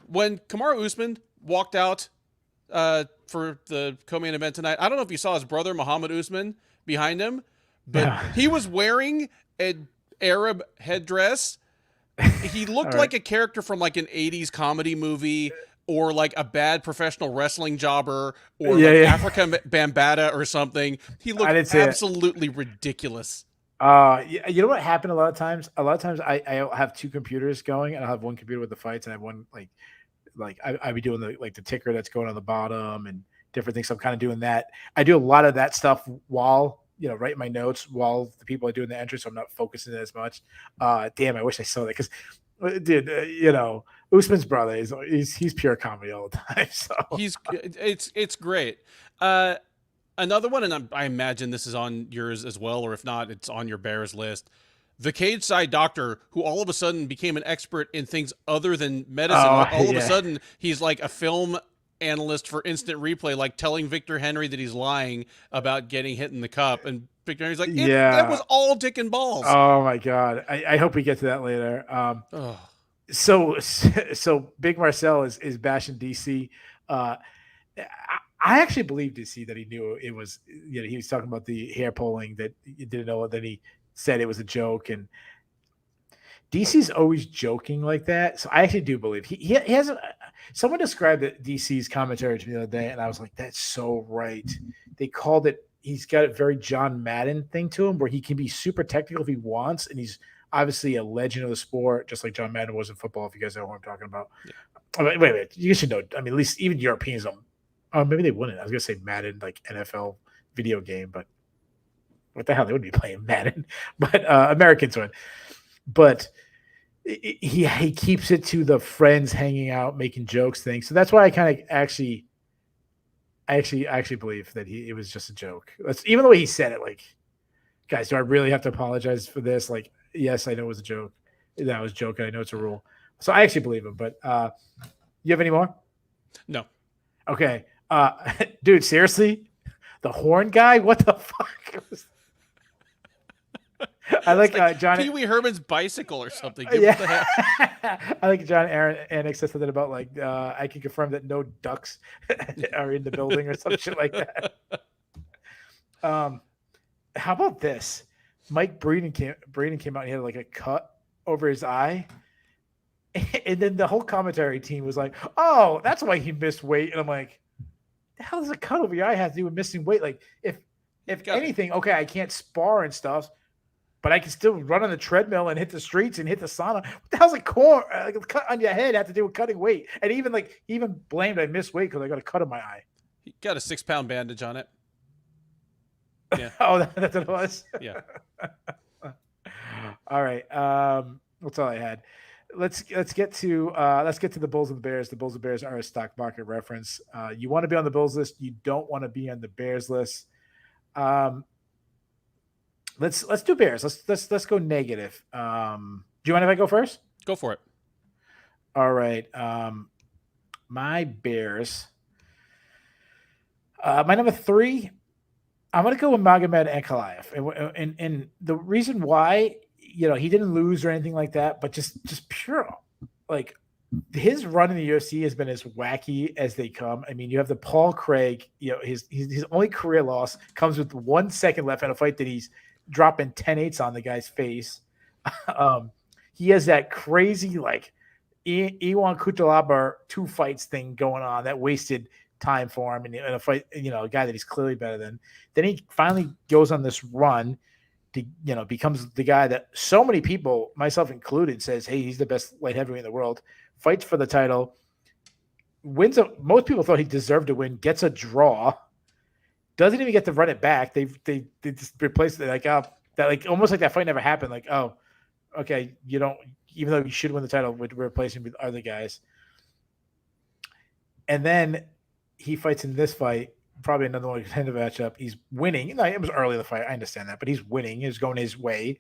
B: When Kamaru Usman walked out for the co-main event tonight, I don't know if you saw his brother Muhammad Usman behind him, but he was wearing an Arab headdress. He looked like a character from like an 80s comedy movie or like a bad professional wrestling jobber or Africa Bambaataa or something. He looked absolutely ridiculous.
C: You know what happened a lot of times? I'll have 2 computers going, and I'll have one computer with the fights, and I have one I'd be doing the ticker that's going on the bottom and different things. So I'm kind of doing that. I do a lot of that stuff while writing my notes while the people are doing the entry, so I'm not focusing as much. Damn, I wish I saw that because, dude, Usman's brother he's pure comedy all the time. So
B: it's great. Another one, and I imagine this is on yours as well, or if not, it's on your Bears list. The cage side doctor who all of a sudden became an expert in things other than medicine. All of a sudden, he's like a film analyst for instant replay, like telling Victor Henry that he's lying about getting hit in the cup. And Victor. He's like, that was all dick and balls.
C: Oh my God. I hope we get to that later. So Big Marcel is bashing DC. I actually believe DC that he knew it was, he was talking about the hair pulling that he didn't know. Then he said it was a joke, and DC's always joking like that. So I actually do believe he hasn't. Someone described DC's commentary to me the other day, and I was like, that's so right. They called it, he's got a very John Madden thing to him where he can be super technical if he wants, and he's obviously a legend of the sport, just like John Madden was in football, if you guys know what I'm talking about. Yeah. Wait, you should know. I mean, at least even Europeans don't. Oh, maybe they wouldn't. I was going to say Madden, like NFL video game, but what the hell? They wouldn't be playing Madden. But Americans would. But he keeps it to the friends hanging out, making jokes thing. So that's why I kind of actually believe that it was just a joke. Even the way he said it, like, guys, do I really have to apologize for this? Like, yes, I know it was a joke. That was a joke. I know it's a rule. So I actually believe him. But you have any more?
B: No.
C: Okay. Dude, seriously? The horn guy? What the fuck? I like John
B: Pee Wee Herman's bicycle or something.
C: Yeah. I like John Anik said something about like I can confirm that no ducks are in the building or some shit like that. How about this? Mike Breeden came out and he had like a cut over his eye. And then the whole commentary team was like, oh, that's why he missed weight. And I'm like, the hell does a cut over your eye have to do with missing weight? Like, if anything, okay, I can't spar and stuff, but I can still run on the treadmill and hit the streets and hit the sauna. What the hell's a cut on your head have to do with cutting weight? And even blamed I missed weight because I got a cut on my eye.
B: He got a 6-pound bandage on it. Yeah.
C: Oh, that's what it was?
B: Yeah.
C: All right. That's all I had. Let's get to the Bulls and the Bears. The Bulls and Bears are a stock market reference. You want to be on the Bulls list. You don't want to be on the Bears list. Let's do Bears. Let's go negative. Do you mind if I go first?
B: Go for it.
C: All right. My Bears. My number 3. I'm going to go with Magomed Ankalaev, and the reason why. He didn't lose or anything like that, but just pure, like, his run in the UFC has been as wacky as they come. I mean, you have the Paul Craig, his only career loss comes with 1 second left in a fight that he's dropping 10-8s on the guy's face. He has that crazy, like, Iwan Kutalaba 2 fights thing going on that wasted time for him in a fight, a guy that he's clearly better than. Then he finally goes on this run to, becomes the guy that so many people, myself included, says, hey, he's the best light heavyweight in the world, fights for the title, wins. Most people thought he deserved to win, gets a draw, doesn't even get to run it back. They just replaced it like, that, like, almost like that fight never happened. Like, oh, okay, you don't, even though you should win the title, we're replacing with other guys. And then he fights in this fight, probably another one contender matchup. He's winning. It was early in the fight. I understand that, but he's winning. He's going his way,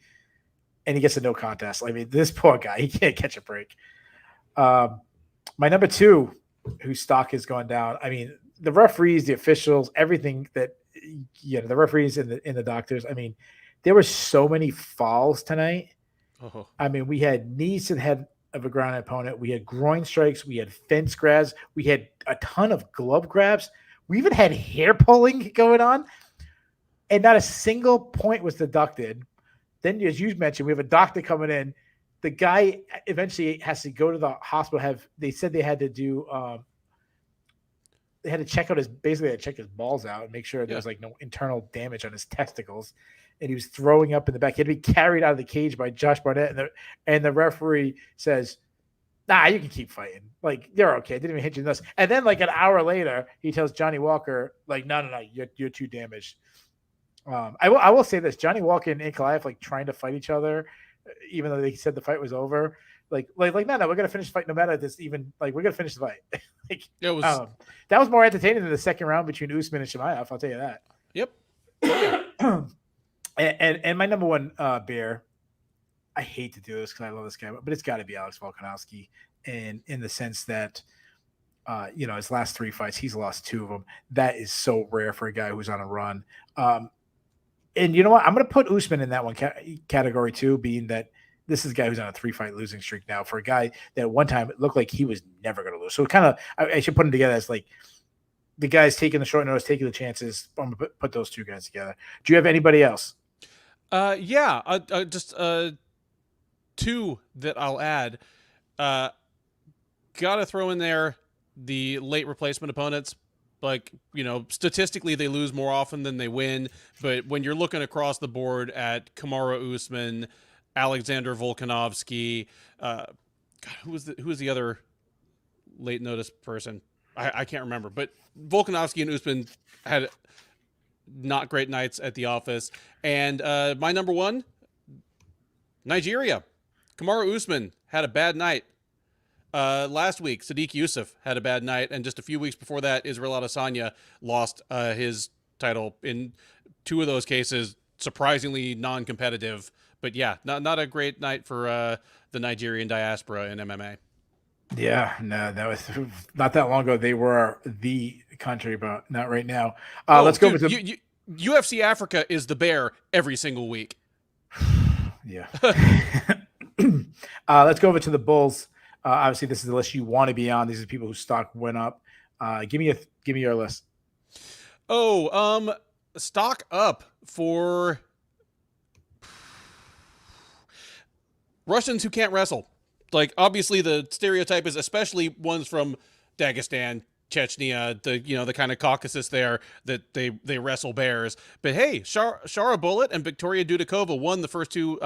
C: and he gets a no contest. I mean, this poor guy, he can't catch a break. My number 2, whose stock has gone down. I mean, the referees, the officials, everything that, the referees and the doctors. I mean, there were so many fouls tonight.
B: Oh.
C: I mean, we had knees to the head of a ground opponent. We had groin strikes. We had fence grabs. We had a ton of glove grabs. We even had hair pulling going on, and not a single point was deducted. Then, as you mentioned, we have a doctor coming in. The guy eventually has to go to the hospital. They said they had to do they had to check out check his balls out and make sure there was like no internal damage on his testicles. And he was throwing up in the back. He had to be carried out of the cage by Josh Barnett, and the referee says, nah, you can keep fighting. Like, you're okay. Didn't even hit you in this. And then, like, an hour later, he tells Johnny Walker, like, no, you're too damaged. I will say this: Johnny Walker and Ankalaev, like, trying to fight each other, even though they said the fight was over. No, we're gonna finish the fight no matter this. Even like, we're gonna finish the fight. Like,
B: it was
C: that was more entertaining than the second round between Usman and Chimaev. I'll tell you that.
B: Yep.
C: and my number 1 bear. I hate to do this because I love this guy, but it's got to be Alex Volkanovski, and in the sense that, his last 3 fights, he's lost 2 of them. That is so rare for a guy who's on a run. And you know what? I'm going to put Usman in that one category too, being that this is a guy who's on a 3-fight losing streak now for a guy that one time it looked like he was never going to lose. So kind of, I should put him together as like the guys taking the short notice, taking the chances. I'm going to put those two guys together. Do you have anybody else?
B: Yeah, just two that I'll add. Gotta throw in there the late replacement opponents. Like, statistically they lose more often than they win, but when you're looking across the board at Kamaru Usman, Alexander Volkanovski, God, who was the other late notice person? I can't remember, but Volkanovski and Usman had not great nights at the office. And my number one, Nigeria. Kamaru Usman had a bad night. Last week, Sadiq Yusuf had a bad night, and just a few weeks before that, Israel Adesanya lost his title in two of those cases, surprisingly non-competitive. But yeah, not a great night for the Nigerian diaspora in MMA.
C: Yeah, no, that was not that long ago. They were the country, but not right now. Let's go with the
B: UFC Africa is the bear every single week.
C: Yeah. Let's go over to the Bulls. Obviously, this is the list you want to be on. These are people whose stock went up. Give me your list.
B: Stock up for Russians who can't wrestle. Like, obviously the stereotype is, especially ones from Dagestan, Chechnya, the kind of Caucasus there, that they wrestle bears. But hey, Shara Bullet and Victoria Dudikova won the first two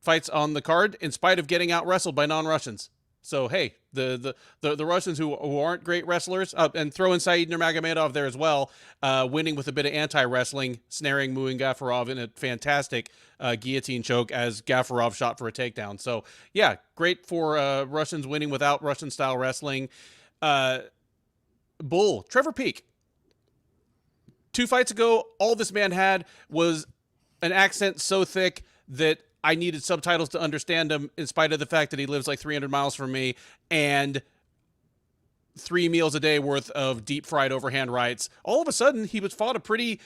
B: fights on the card in spite of getting out wrestled by non-Russians. So hey, the Russians who aren't great wrestlers, and throw in Said Nurmagomedov there as well, winning with a bit of anti-wrestling, snaring Muin Gafarov in a fantastic guillotine choke as Gafarov shot for a takedown. So yeah, great for Russians winning without Russian-style wrestling. Bull, Trevor Peek. 2 fights ago, all this man had was an accent so thick that I needed subtitles to understand him, in spite of the fact that he lives like 300 miles from me, and 3 meals a day worth of deep fried overhand rights. All of a sudden, he was fought a pretty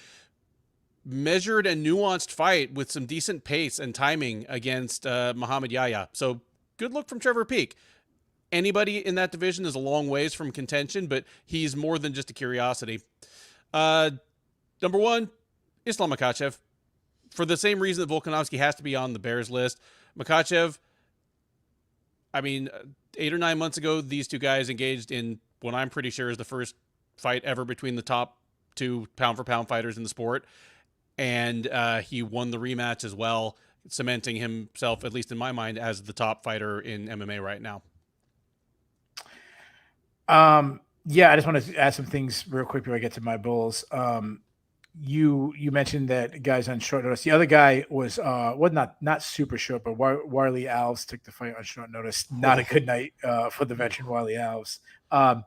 B: measured and nuanced fight with some decent pace and timing against Muhammad Yahya. So good look from Trevor Peek. Anybody in that division is a long ways from contention, but he's more than just a curiosity. Number 1, Islam Makhachev. For the same reason that Volkanovski has to be on the Bears list. Makhachev, I mean, 8 or 9 months ago, these two guys engaged in what I'm pretty sure is the first fight ever between the top 2 pound-for-pound fighters in the sport. And he won the rematch as well, cementing himself, at least in my mind, as the top fighter in MMA right now.
C: Yeah, I just want to add some things real quick before I get to my Bulls. You mentioned that guys on short notice. The other guy was not super short, but Warley Alves took the fight on short notice. Not a good night for the veteran Warley Alves. I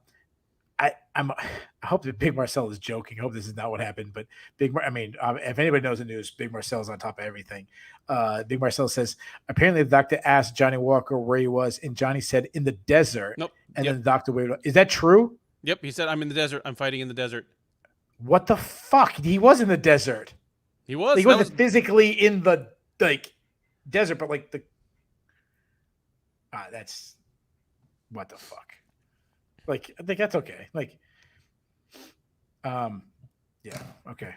C: hope that Big Marcel is joking. I hope this is not what happened. But if anybody knows the news, Big Marcel's on top of everything. Big Marcel says apparently the doctor asked Johnny Walker where he was, and Johnny said in the desert.
B: Nope.
C: And then the doctor waited. Is that true?
B: Yep. He said, "I'm in the desert. I'm fighting in the desert."
C: What the fuck? He was in the desert.
B: He was.
C: He wasn't physically in the desert, but like the. That's what the fuck. Like, I think that's okay. Like, yeah, okay.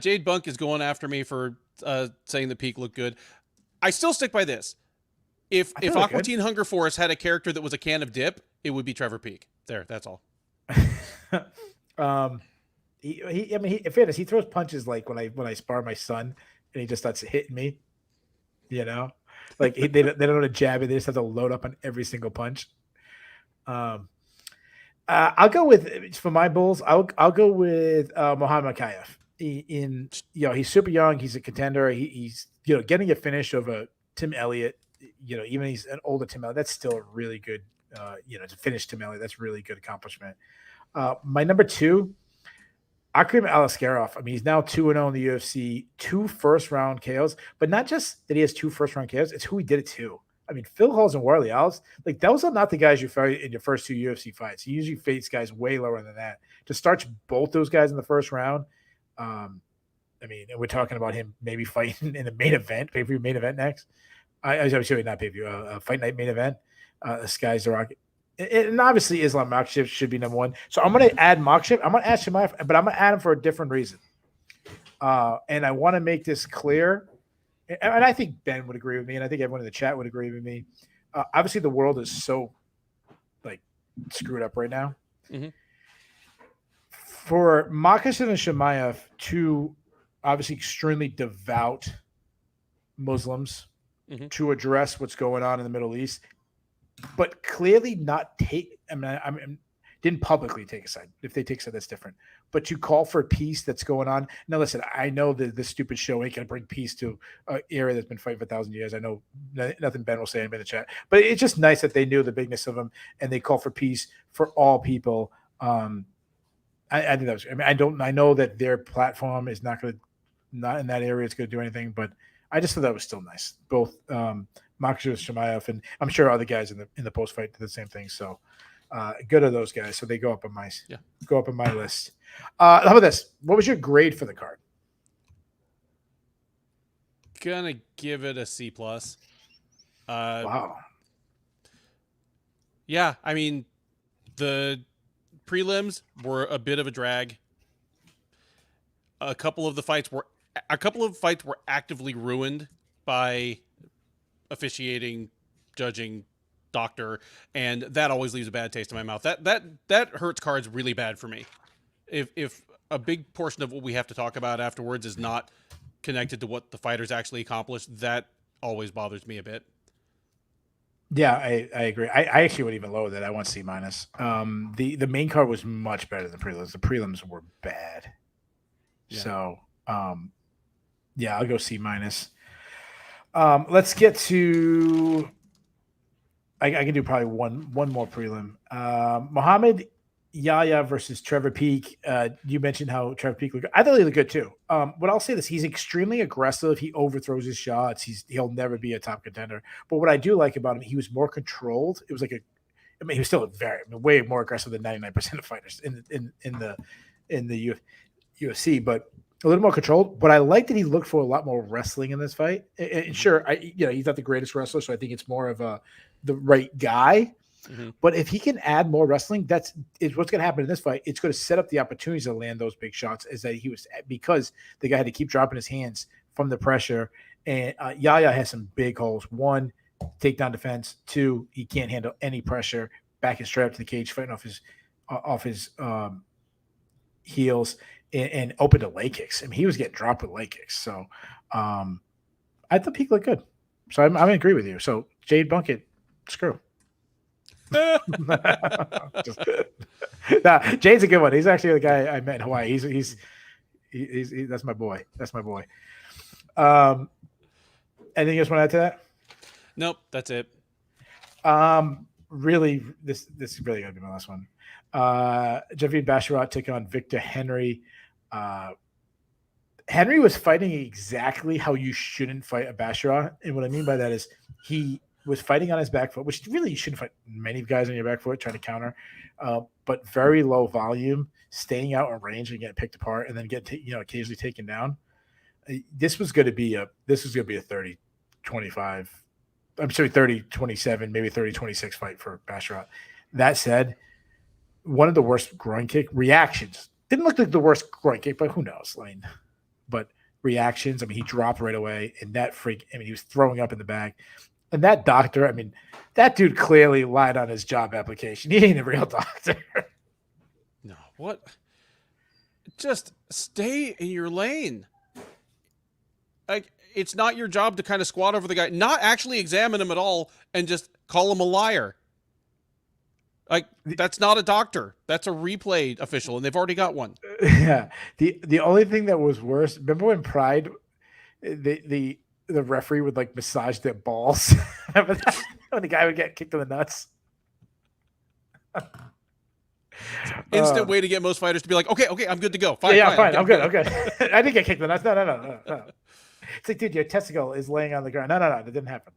B: Jade Bunk is going after me for saying the Peak looked good. I still stick by this. If Aqua Teen Hunger Force had a character that was a can of dip, it would be Trevor Peak. There, that's all.
C: In fairness, he throws punches like when I spar my son, and he just starts hitting me. Like they don't know how to jab it; they just have to load up on every single punch. I'll go with for my Bulls. I'll go with Muhammad Mokaev. He's super young. He's a contender. He's getting a finish over Tim Elliott. Even he's an older Tim Elliott. That's still a really good. To finish Tim Elliott, that's really good accomplishment. My number 2. Akrim Aliskerov. I mean, he's now 2-0 in the UFC, 2 first-round KOs, but not just that he has 2 first-round KOs, it's who he did it to. I mean, Phil Halls and Warley Alves, like those are not the guys you fight in your first 2 UFC fights. You usually face guys way lower than that. To start both those guys in the first round, I mean, we're talking about him maybe fighting in the main event, pay-per-view main event next. I'm sorry, not pay-per-view, fight night main event. The sky's the rocket. And obviously Islam Makhachev should be number one. So I'm going to add Makhachev. I'm going to add Chimaev, but I'm going to add him for a different reason. And I want to make this clear. And I think Ben would agree with me, and I think everyone in the chat would agree with me. Obviously, the world is so like screwed up right now.
B: Mm-hmm.
C: For Makhachev and Chimaev, two obviously extremely devout Muslims, to address what's going on in the Middle East, but clearly not take. I mean, didn't publicly take a side. If they take a side, that's different. But to call for peace that's going on. Now, listen, I know that this stupid show ain't going to bring peace to an area that's been fighting for 1,000 years. I know nothing Ben will say in the chat. But it's just nice that they knew the bigness of them and they call for peace for all people. I think that was. I mean, I know that their platform is not in that area. It's going to do anything, but I just thought that was still nice. Both Makhachev, Chimaev, and I'm sure other guys in the post fight did the same thing. So. Good of those guys, so they go up on my list. How about this? What was your grade for the card?
B: Gonna give it a C+.
C: Wow.
B: Yeah, I mean, the prelims were a bit of a drag. A couple of fights were actively ruined by officiating, judging, doctor, and that always leaves a bad taste in my mouth. That hurts cards really bad for me. If a big portion of what we have to talk about afterwards is not connected to what the fighters actually accomplished, that always bothers me a bit.
C: Yeah, I agree. I actually would even lower that. I want C-. The main card was much better than the prelims. The prelims were bad. Yeah. So yeah, I'll go C-. Let's get to I can do probably one more prelim. Muhammad Yahya versus Trevor Peek. You mentioned how Trevor Peek looked good. I thought he looked good too. But I'll say this: he's extremely aggressive. He overthrows his shots. He'll never be a top contender. But what I do like about him, he was more controlled. It was like he was still way more aggressive than 99% of fighters in the UFC, but a little more controlled. But I like that he looked for a lot more wrestling in this fight. And sure, he's not the greatest wrestler, so I think it's more of the right guy. Mm-hmm. But if he can add more wrestling, that's what's going to happen in this fight. It's going to set up the opportunities to land those big shots. Is that because the guy had to keep dropping his hands from the pressure, and Yahya has some big holes. One, takedown defense. Two, he can't handle any pressure. Back and straight up to the cage, fighting off his heels and open to leg kicks. I mean, he was getting dropped with leg kicks. So I thought Peek looked good. So I'm agree with you. So Jade Bunkett, screw. Nah, Jade's a good one. He's actually the guy I met in Hawaii. He's that's my boy. That's my boy. Anything else want to add to that?
B: Nope, that's it.
C: Really, this is really gonna be my last one. Javid Basharat took on Victor Henry. Henry was fighting exactly how you shouldn't fight a Basharat, and what I mean by that is he was fighting on his back foot, which really you shouldn't fight many guys on your back foot trying to counter, but very low volume, staying out of range and getting picked apart, and then occasionally taken down. This was going to be a 30-25. I'm sorry, 30-27, maybe 30-26 fight for Basharat. That said, one of the worst groin kick reactions. Didn't look like the worst groin kick, but who knows, Lane. But reactions, I mean, he dropped right away, and that freak, I mean, he was throwing up in the bag. And that doctor, I mean, that dude clearly lied on his job application. He ain't a real doctor.
B: No, what? Just stay in your lane. Like, it's not your job to kind of squat over the guy, not actually examine him at all, and just call him a liar. Like, that's not a doctor. That's a replay official, and they've already got one.
C: Yeah. The only thing that was worse, remember when Pride, the referee would like massage their balls? Remember that? When the guy would get kicked in the nuts? Instant
B: way to get most fighters to be like, okay, I'm good to go. Fine,
C: fine. I'm good. I didn't get kicked in the nuts. No. It's like, dude, your testicle is laying on the ground. No, that didn't happen.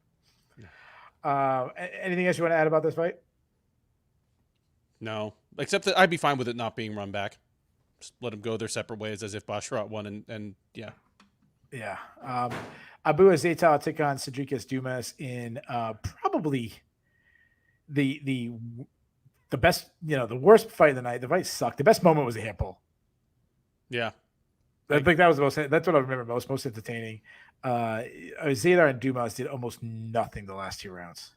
C: Anything else you want to add about this fight?
B: No, except that I'd be fine with it not being run back. Just let them go their separate ways as if Basharat won. And yeah.
C: Yeah. Abu Azaitar took on Cedric Dumas in probably the best, the worst fight of the night. The fight sucked. The best moment was the handball.
B: Yeah.
C: I think that was that's what I remember most entertaining. Azaitar and Dumas did almost nothing the last 2 rounds.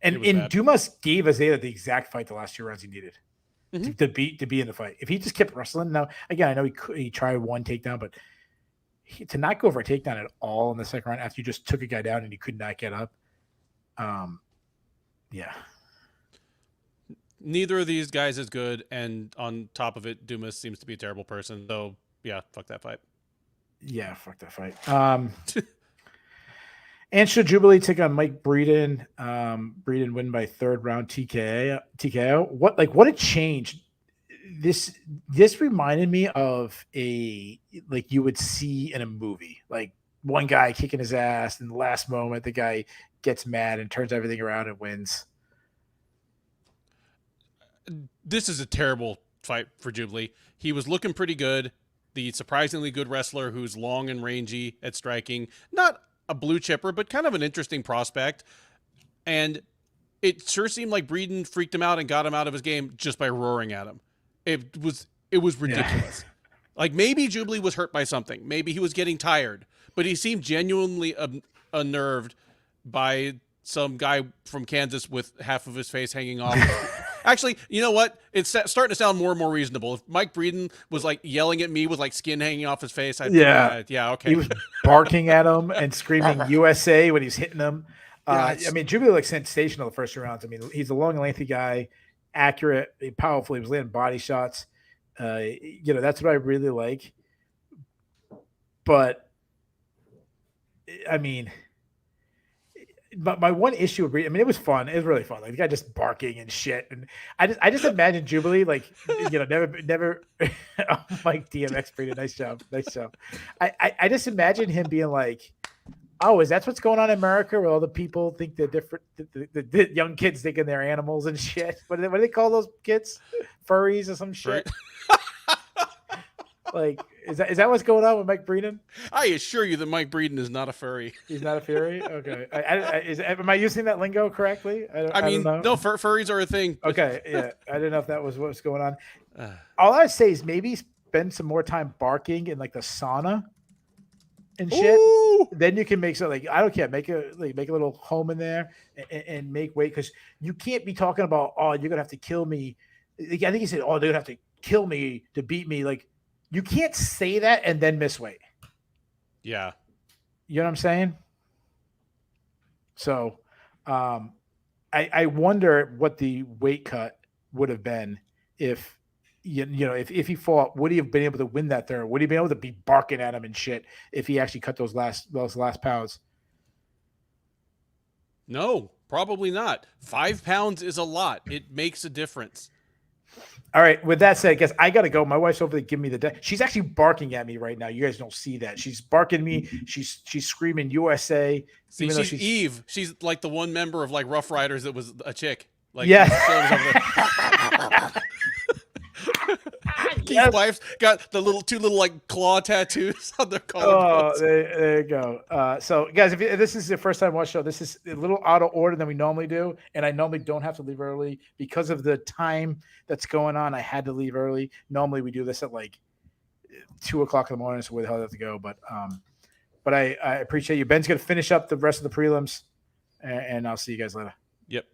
C: And Dumas gave Azaitar the exact fight the last 2 rounds he needed to be in the fight. If he just kept wrestling, now again, I know he tried one takedown, but to not go for a takedown at all in the second round after you just took a guy down and he could not get up. Yeah.
B: Neither of these guys is good, and on top of it, Dumas seems to be a terrible person. So yeah, fuck that fight.
C: Yeah, fuck that fight. Ansha Jubilee took on Mike Breeden. Breeden win by 3rd round TKO. What a change. This reminded me of like you would see in a movie, like one guy kicking his ass in the last moment, the guy gets mad and turns everything around and wins.
B: This is a terrible fight for Jubilee. He was looking pretty good. The surprisingly good wrestler who's long and rangy at striking. Not a blue chipper, but kind of an interesting prospect. And it sure seemed like Breeden freaked him out and got him out of his game just by roaring at him. It was ridiculous. Yeah. Like maybe Jubilee was hurt by something. Maybe he was getting tired. But he seemed genuinely unnerved by some guy from Kansas with half of his face hanging off. Actually, you know what? It's starting to sound more and more reasonable. If Mike Breeden was like yelling at me with like skin hanging off his face, yeah, okay.
C: He was barking at him and screaming USA when he's hitting him. I mean, Jubilee looked sensational the first 2 rounds. I mean, he's a long and lengthy guy, accurate, powerful. He was landing body shots. That's what I really like. But I mean, but my one issue with Breeden, I mean, it was fun. It was really fun. Like the guy just barking and shit. And I just imagine Jubilee, like, never Mike DMX Breeden. Nice job. I just imagine him being like, oh, is that what's going on in America where all the people think they're different? The young kids thinking they're animals and shit. What do they call those kids? Furries or some shit? Like, is that what's going on with Mike Breeden?
B: I assure you that Mike Breeden is not a furry.
C: He's not a furry? Okay. Am I using that lingo correctly? I mean,
B: no, furries are a thing.
C: Okay, yeah. I didn't know if that was what was going on. All I say is maybe spend some more time barking in like the sauna and shit.
B: Ooh.
C: Then you can make something. Like, I don't care. Make a little home in there and make weight, because you can't be talking about, oh, you're gonna have to kill me. I think he said, oh, they're gonna have to kill me to beat me. Like, you can't say that and then miss weight.
B: Yeah.
C: You know what I'm saying? So I wonder what the weight cut would have been if if he fought. Would he have been able to win that third? Would he be able to be barking at him and shit if he actually cut those last pounds?
B: No, probably not. 5 pounds is a lot. It makes a difference.
C: All right. With that said, I guess I got to go. My wife's over there giving me the day. She's actually barking at me right now. You guys don't see that. She's barking at me. She's screaming USA.
B: See, she's Eve. She's like the one member of like Rough Riders that was a chick. Like,
C: yeah.
B: Keith's wife's got the two little like claw tattoos on their
C: collarbones. Oh, there you go. So, guys, if this is your first time watch show, this is a little out of order than we normally do, and I normally don't have to leave early because of the time that's going on. I had to leave early. Normally, we do this at like 2:00 in the morning, so where the hell do I have to go? But I appreciate you. Ben's going to finish up the rest of the prelims, and I'll see you guys later.
B: Yep.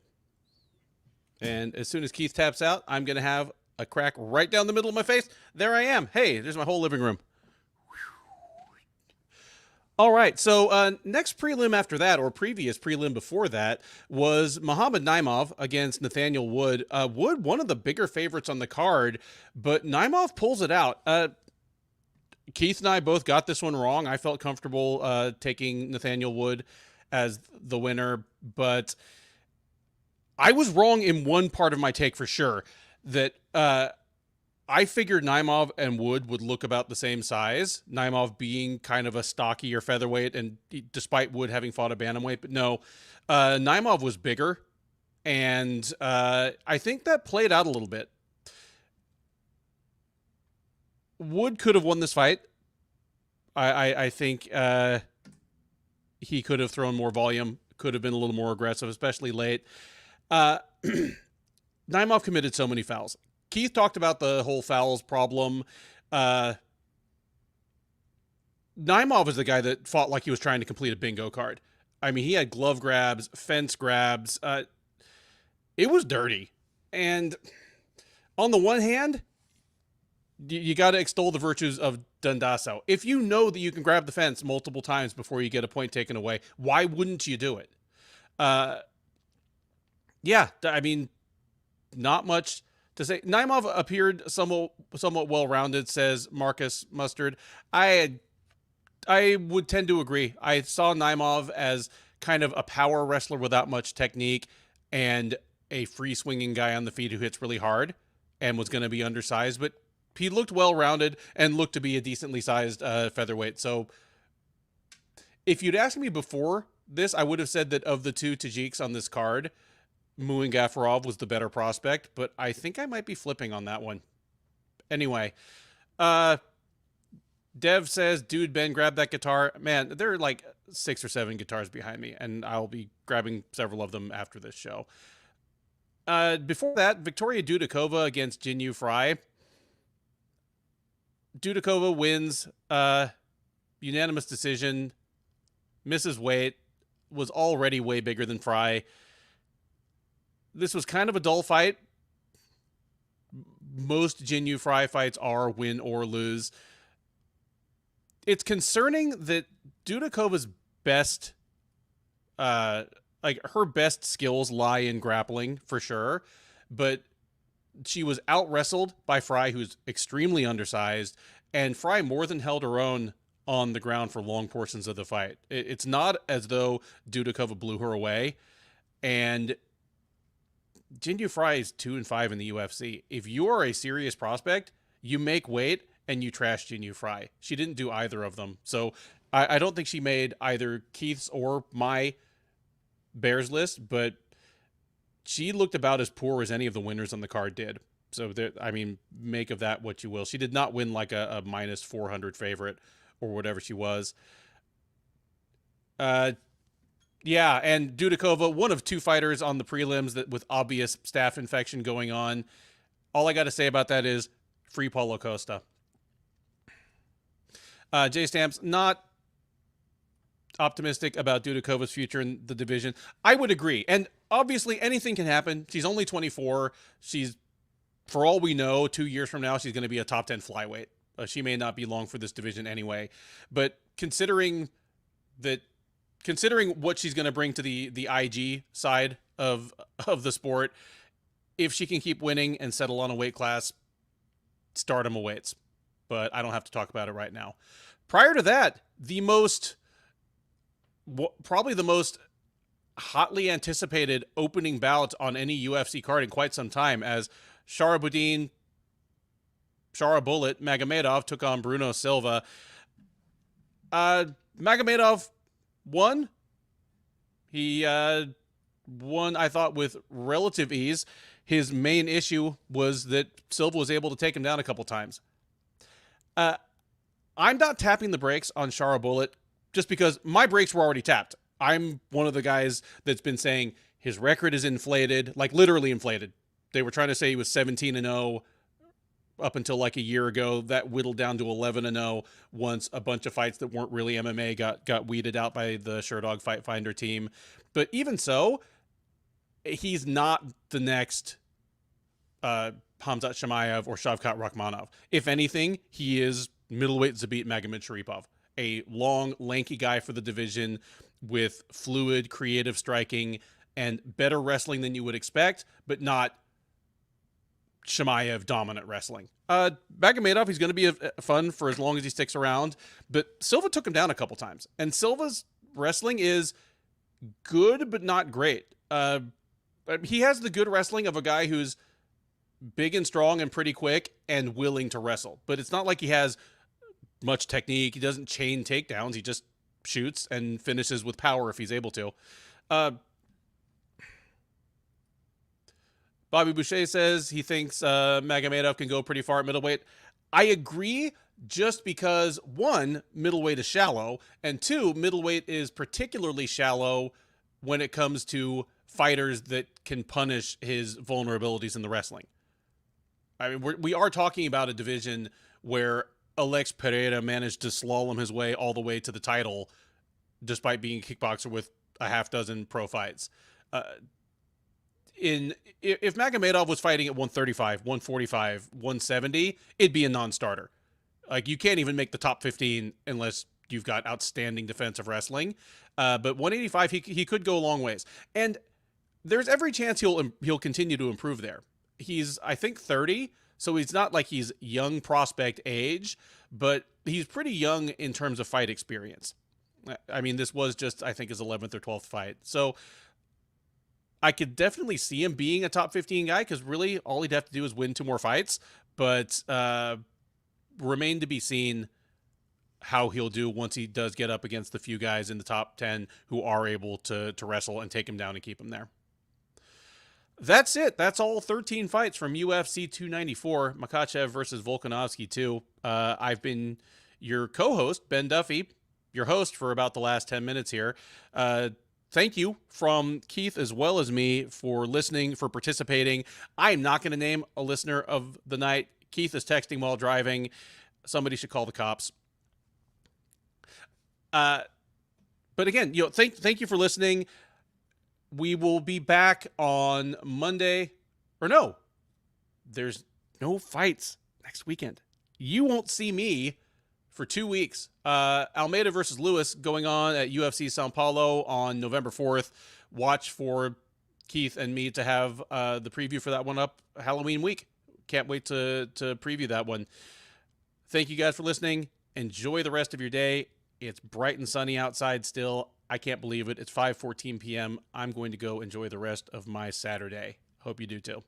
B: And as soon as Keith taps out, I'm going to have a crack right down the middle of my face. There I am. Hey, there's my whole living room. All right. So next prelim after that, or previous prelim before that, was Muhammad Naimov against Nathaniel Wood. Wood, one of the bigger favorites on the card, but Naimov pulls it out. Keith and I both got this one wrong. I felt comfortable taking Nathaniel Wood as the winner, but I was wrong in one part of my take for sure. That I figured Naimov and Wood would look about the same size, Naimov being kind of a stockier featherweight, and despite Wood having fought a bantamweight, but no, Naimov was bigger, and I think that played out a little bit. Wood could have won this fight. I think he could have thrown more volume, could have been a little more aggressive, especially late. Naimov committed so many fouls. Keith talked about the whole fouls problem. Naimov was the guy that fought like he was trying to complete a bingo card. I mean, he had glove grabs, fence grabs. It was dirty. And on the one hand, you got to extol the virtues of Dundasso. If you know that you can grab the fence multiple times before you get a point taken away, why wouldn't you do it? Yeah, I mean, not much to say. Naimov appeared somewhat well-rounded, says Marcus Mustard. I would tend to agree. I saw Naimov as kind of a power wrestler without much technique and a free-swinging guy on the feet who hits really hard and was going to be undersized, but he looked well-rounded and looked to be a decently sized featherweight. So if you'd asked me before this, I would have said that of the two Tajiks on this card, Muin Gafarov was the better prospect, but I think I might be flipping on that one. Anyway, Dev says, dude, Ben, grab that guitar. Man, there are like 6 or 7 guitars behind me, and I'll be grabbing several of them after this show. Before that, Victoria Dudikova against Jinyu Fry. Dudikova wins, unanimous decision, misses weight, was already way bigger than Fry. This was kind of a dull fight. Most Jinyu Fry fights are win or lose. It's concerning that Dudikova's best, her best skills lie in grappling for sure, but she was out-wrestled by Fry, who's extremely undersized, and Fry more than held her own on the ground for long portions of the fight. It's not as though Dudikova blew her away, and Jinyu Fry is 2-5 in the UFC. If you are a serious prospect, you make weight and you trash Jinyu Fry. She didn't do either of them, so I don't think she made either Keith's or my Bears list, but she looked about as poor as any of the winners on the card did. So, I mean, make of that what you will. She did not win like a minus 400 favorite or whatever she was. Yeah, and Dudikova, one of 2 fighters on the prelims that with obvious staph infection going on. All I got to say about that is free Paulo Costa. Jay Stamps, not optimistic about Dudikova's future in the division. I would agree. And obviously anything can happen. She's only 24. She's, for all we know, 2 years from now, she's going to be a top 10 flyweight. She may not be long for this division anyway, but considering what she's going to bring to the IG side of the sport, if she can keep winning and settle on a weight class, stardom awaits. But I don't have to talk about it right now. Prior to that, probably the most hotly anticipated opening bout on any UFC card in quite some time, as Sharabuddin Magomedov took on Bruno Silva. Magomedov won. He won, I thought, with relative ease. His main issue was that Silva was able to take him down a couple times. I'm not tapping the brakes on Sharabuddin just because my brakes were already tapped. I'm one of the guys that's been saying his record is inflated, like literally inflated. They were trying to say he was 17-0 up until like a year ago. That whittled down to 11-0 once a bunch of fights that weren't really MMA got weeded out by the Sherdog Fight Finder team. But even so, he's not the next Khamzat Chimaev or Shavkat Rakhmonov. If anything, he is middleweight Zabit Magomedsharipov, a long, lanky guy for the division with fluid, creative striking and better wrestling than you would expect, but not Chimaev dominant wrestling. Magomedov, he's going to be fun for as long as he sticks around, but Silva took him down a couple times, and Silva's wrestling is good but not great. He has the good wrestling of a guy who's big and strong and pretty quick and willing to wrestle, but it's not like he has much technique. He doesn't chain takedowns. He just shoots and finishes with power if he's able to. Bobby Boucher says he thinks Magomedov can go pretty far at middleweight. I agree, just because, one, middleweight is shallow, and two, middleweight is particularly shallow when it comes to fighters that can punish his vulnerabilities in the wrestling. I mean, we are talking about a division where Alex Pereira managed to slalom his way all the way to the title, despite being a kickboxer with a half dozen pro fights. If Magomedov was fighting at 135, 145, 170, it'd be a non-starter. Like, you can't even make the top 15 unless you've got outstanding defensive wrestling. But 185, he could go a long ways. And there's every chance he'll continue to improve there. He's, I think, 30, so he's not like he's young prospect age, but he's pretty young in terms of fight experience. I mean, this was just, I think, his 11th or 12th fight. So I could definitely see him being a top 15 guy, because really all he'd have to do is win 2 more fights. But remain to be seen how he'll do once he does get up against the few guys in the top 10 who are able to wrestle and take him down and keep him there. That's it. That's all 13 fights from UFC 294, Makhachev versus Volkanovski 2. I've been your co-host, Ben Duffy, your host for about the last 10 minutes here. Thank you from Keith as well as me for listening, for participating. I'm not going to name a listener of the night. Keith is texting while driving. Somebody should call the cops. But again, thank you for listening. We will be back on Monday. Or no, there's no fights next weekend. You won't see me for 2 weeks. Almeida versus Lewis going on at UFC Sao Paulo on November 4th. Watch for Keith and me to have the preview for that one up Halloween week. Can't wait to preview that one. Thank you guys for listening. Enjoy the rest of your day. It's bright and sunny outside still. I can't believe it. It's 5:14 p.m. I'm going to go enjoy the rest of my Saturday. Hope you do too.